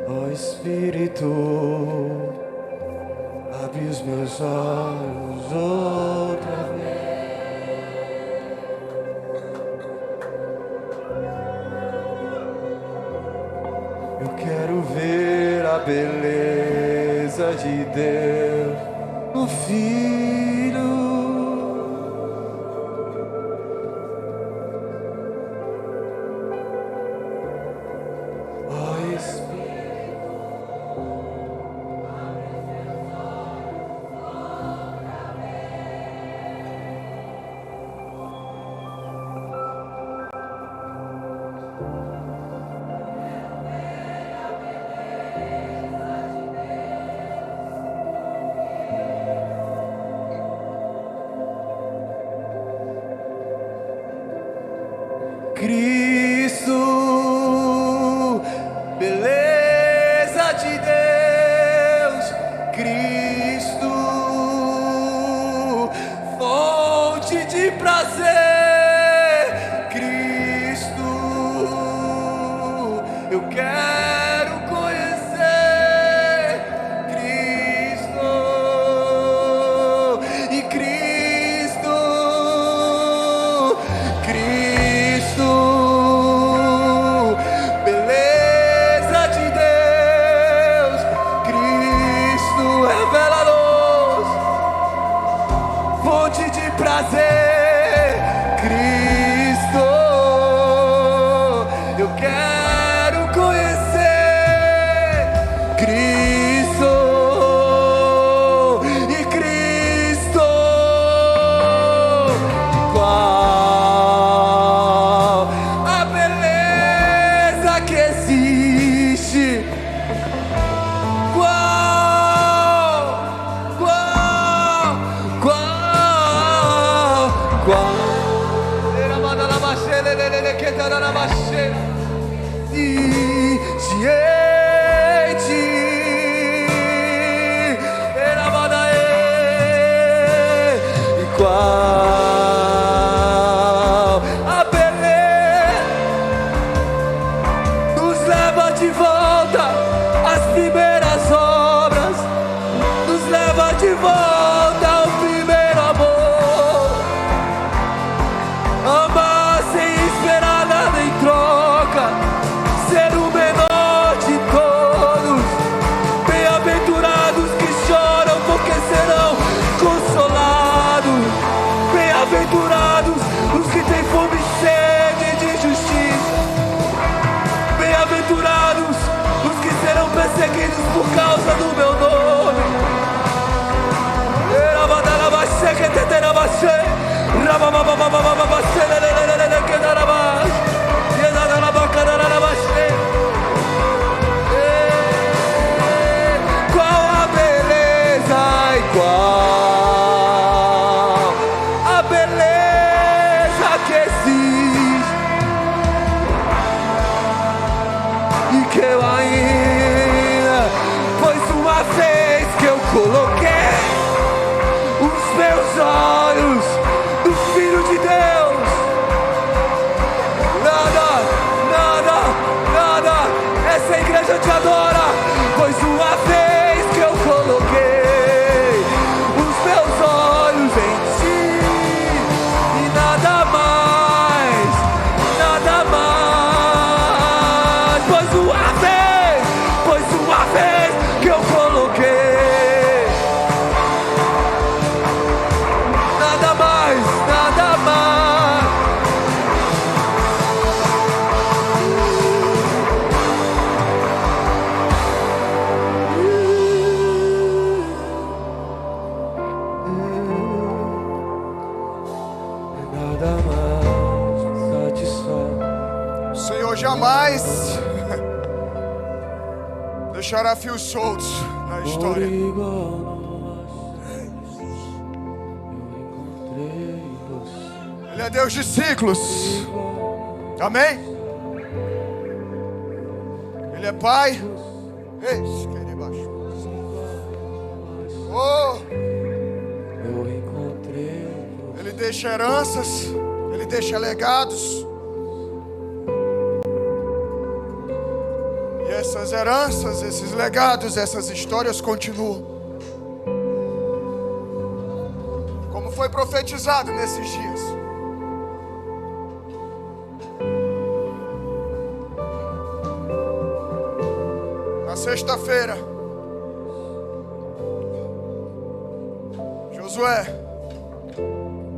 Ó Espírito, abre os meus olhos outra vez. Eu quero ver a beleza de Deus no Filho. prazer, Cristo. Eu quero conhecer Cristo e Cristo. Qual a beleza que existe? Qual a beleza nos leva de volta às primeiras obras, nos leva de volta ao primeiro amor. Amar sem esperar nada em troca, ser o menor de todos. Bem-aventurados que choram, porque serão consolados. Bem-aventurados os que têm fome e sede de justiça. Bem-aventurados os que serão perseguidos por causa do meu nome. Qual a beleza e qual a beleza que existe, e que eu ainda, pois uma vez que eu coloquei os meus olhos no Filho de Deus, nada, essa igreja te adora, pois uma vez que eu coloquei os meus olhos em ti, e nada mais, pois uma vez que eu coloquei, nada mais. Nada mais satisfaz. O Senhor jamais deixará fios soltos na história. Ele é Deus de ciclos. Amém? Ele é Pai. Oh! Ele deixa heranças. Ele deixa legados. E essas heranças, esses legados, essas histórias continuam. Como foi profetizado nesses dias. Na sexta-feira, Josué,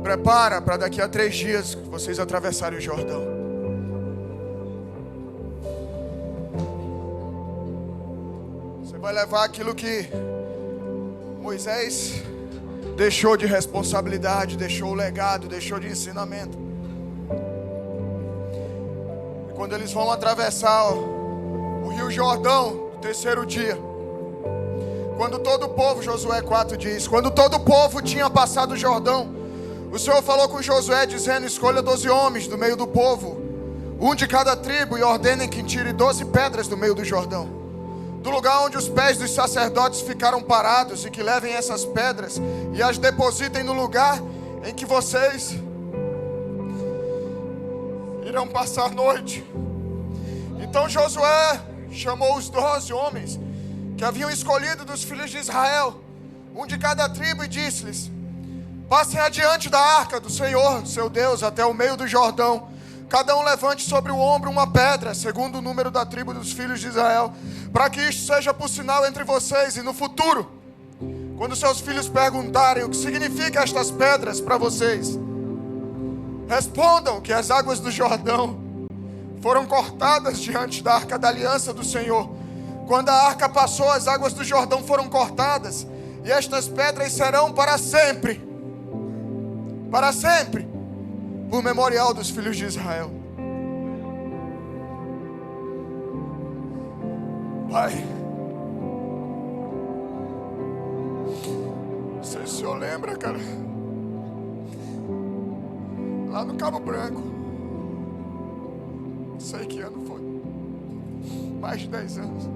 prepara para daqui a 3 dias vocês atravessarem o Jordão. Você vai levar aquilo que Moisés deixou de responsabilidade, deixou o legado, deixou de ensinamento. E quando eles vão atravessar o Rio Jordão, no 3º dia, quando todo o povo, Josué 4 diz, quando todo o povo tinha passado o Jordão, o Senhor falou com Josué dizendo: escolha 12 homens do meio do povo, um de cada tribo, e ordenem que tire 12 pedras do meio do Jordão, do lugar onde os pés dos sacerdotes ficaram parados, e que levem essas pedras e as depositem no lugar em que vocês irão passar a noite. Então Josué chamou os 12 homens que haviam escolhido dos filhos de Israel, um de cada tribo, e disse-lhes: passem adiante da arca do Senhor, seu Deus, até o meio do Jordão. Cada um levante sobre o ombro uma pedra, segundo o número da tribo dos filhos de Israel, para que isto seja por sinal entre vocês, e no futuro, Quando seus filhos perguntarem o que significa estas pedras para vocês, respondam que as águas do Jordão foram cortadas diante da arca da aliança do Senhor. Quando a arca passou, as águas do Jordão foram cortadas, e estas pedras serão para sempre, por memorial dos filhos de Israel. Pai, não sei se o senhor lembra, cara, lá no Cabo Branco, não sei que ano foi, mais de 10 anos,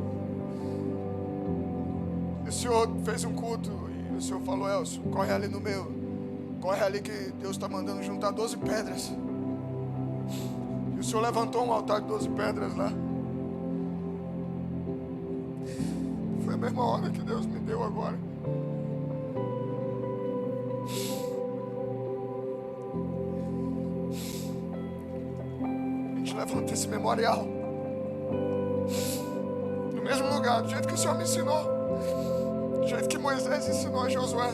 e o senhor fez um culto e o senhor falou: Elcio, corre ali no meu, corre ali que Deus está mandando juntar 12 pedras. E o senhor levantou um altar de 12 pedras lá. Foi a mesma hora que Deus me deu agora. A gente levanta esse memorial no mesmo lugar, do jeito que o Senhor me ensinou, do jeito que Moisés ensinou a Josué,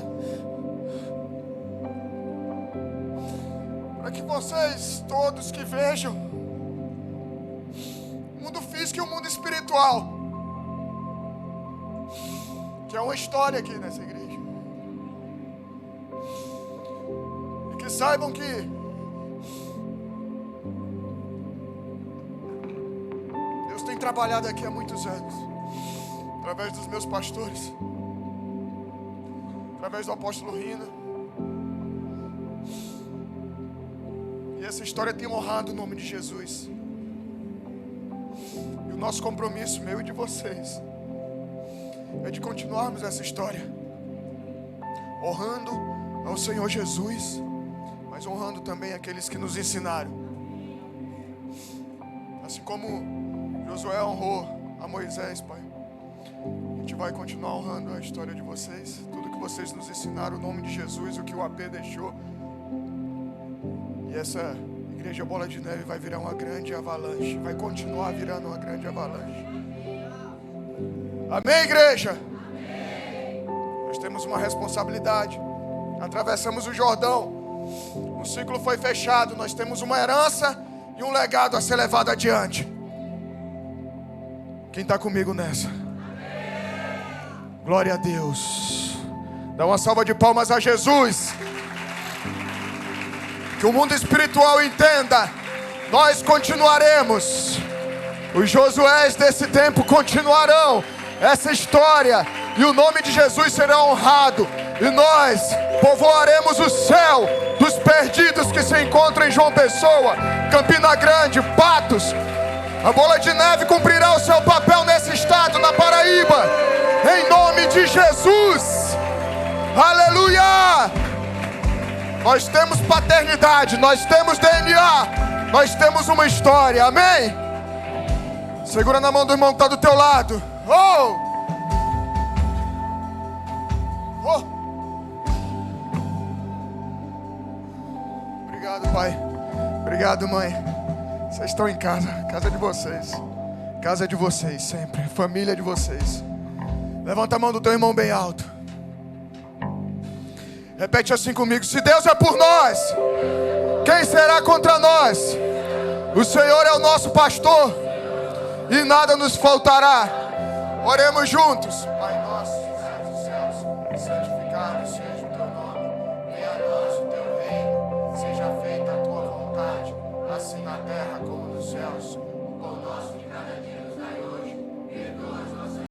para que vocês todos que vejam o mundo físico e o mundo espiritual, que é uma história aqui nessa igreja, e que saibam que Deus tem trabalhado aqui há muitos anos, através dos meus pastores, através do apóstolo Rina, e essa história tem honrado o nome de Jesus. E o nosso compromisso, meu e de vocês, é de continuarmos essa história, honrando ao Senhor Jesus, mas honrando também aqueles que nos ensinaram. Assim como Josué honrou a Moisés, Pai, a gente vai continuar honrando a história de vocês, tudo que vocês nos ensinaram, o nome de Jesus, o que o AP deixou. E essa igreja Bola de Neve vai virar uma grande avalanche, vai continuar virando uma grande avalanche. Amém, igreja? Amém. Nós temos uma responsabilidade. Atravessamos o Jordão, o ciclo foi fechado. Nós temos uma herança e um legado a ser levado adiante. Quem está comigo nessa? Amém. Glória a Deus. Dá uma salva de palmas a Jesus. Que o mundo espiritual entenda, nós continuaremos. Os Josués desse tempo continuarão essa história, e o nome de Jesus será honrado, e nós povoaremos o céu dos perdidos que se encontram em João Pessoa, Campina Grande, Patos. A Bola de Neve cumprirá o seu papel nesse estado, na Paraíba, em nome de Jesus. Aleluia! Nós temos paternidade, nós temos DNA, nós temos uma história, amém? Segura na mão do irmão que está do teu lado. Oh! Oh! Obrigado, pai. Obrigado, mãe. Vocês estão em casa. Casa de vocês. Casa de vocês sempre. Família de vocês. Levanta a mão do teu irmão bem alto. Repete assim comigo: se Deus é por nós, quem será contra nós? O Senhor é o nosso pastor e nada nos faltará. Oremos juntos. Pai nosso, que estás nos céus, santificado seja o teu nome. Venha a nós o teu reino. Seja feita a tua vontade, assim na terra como nos céus.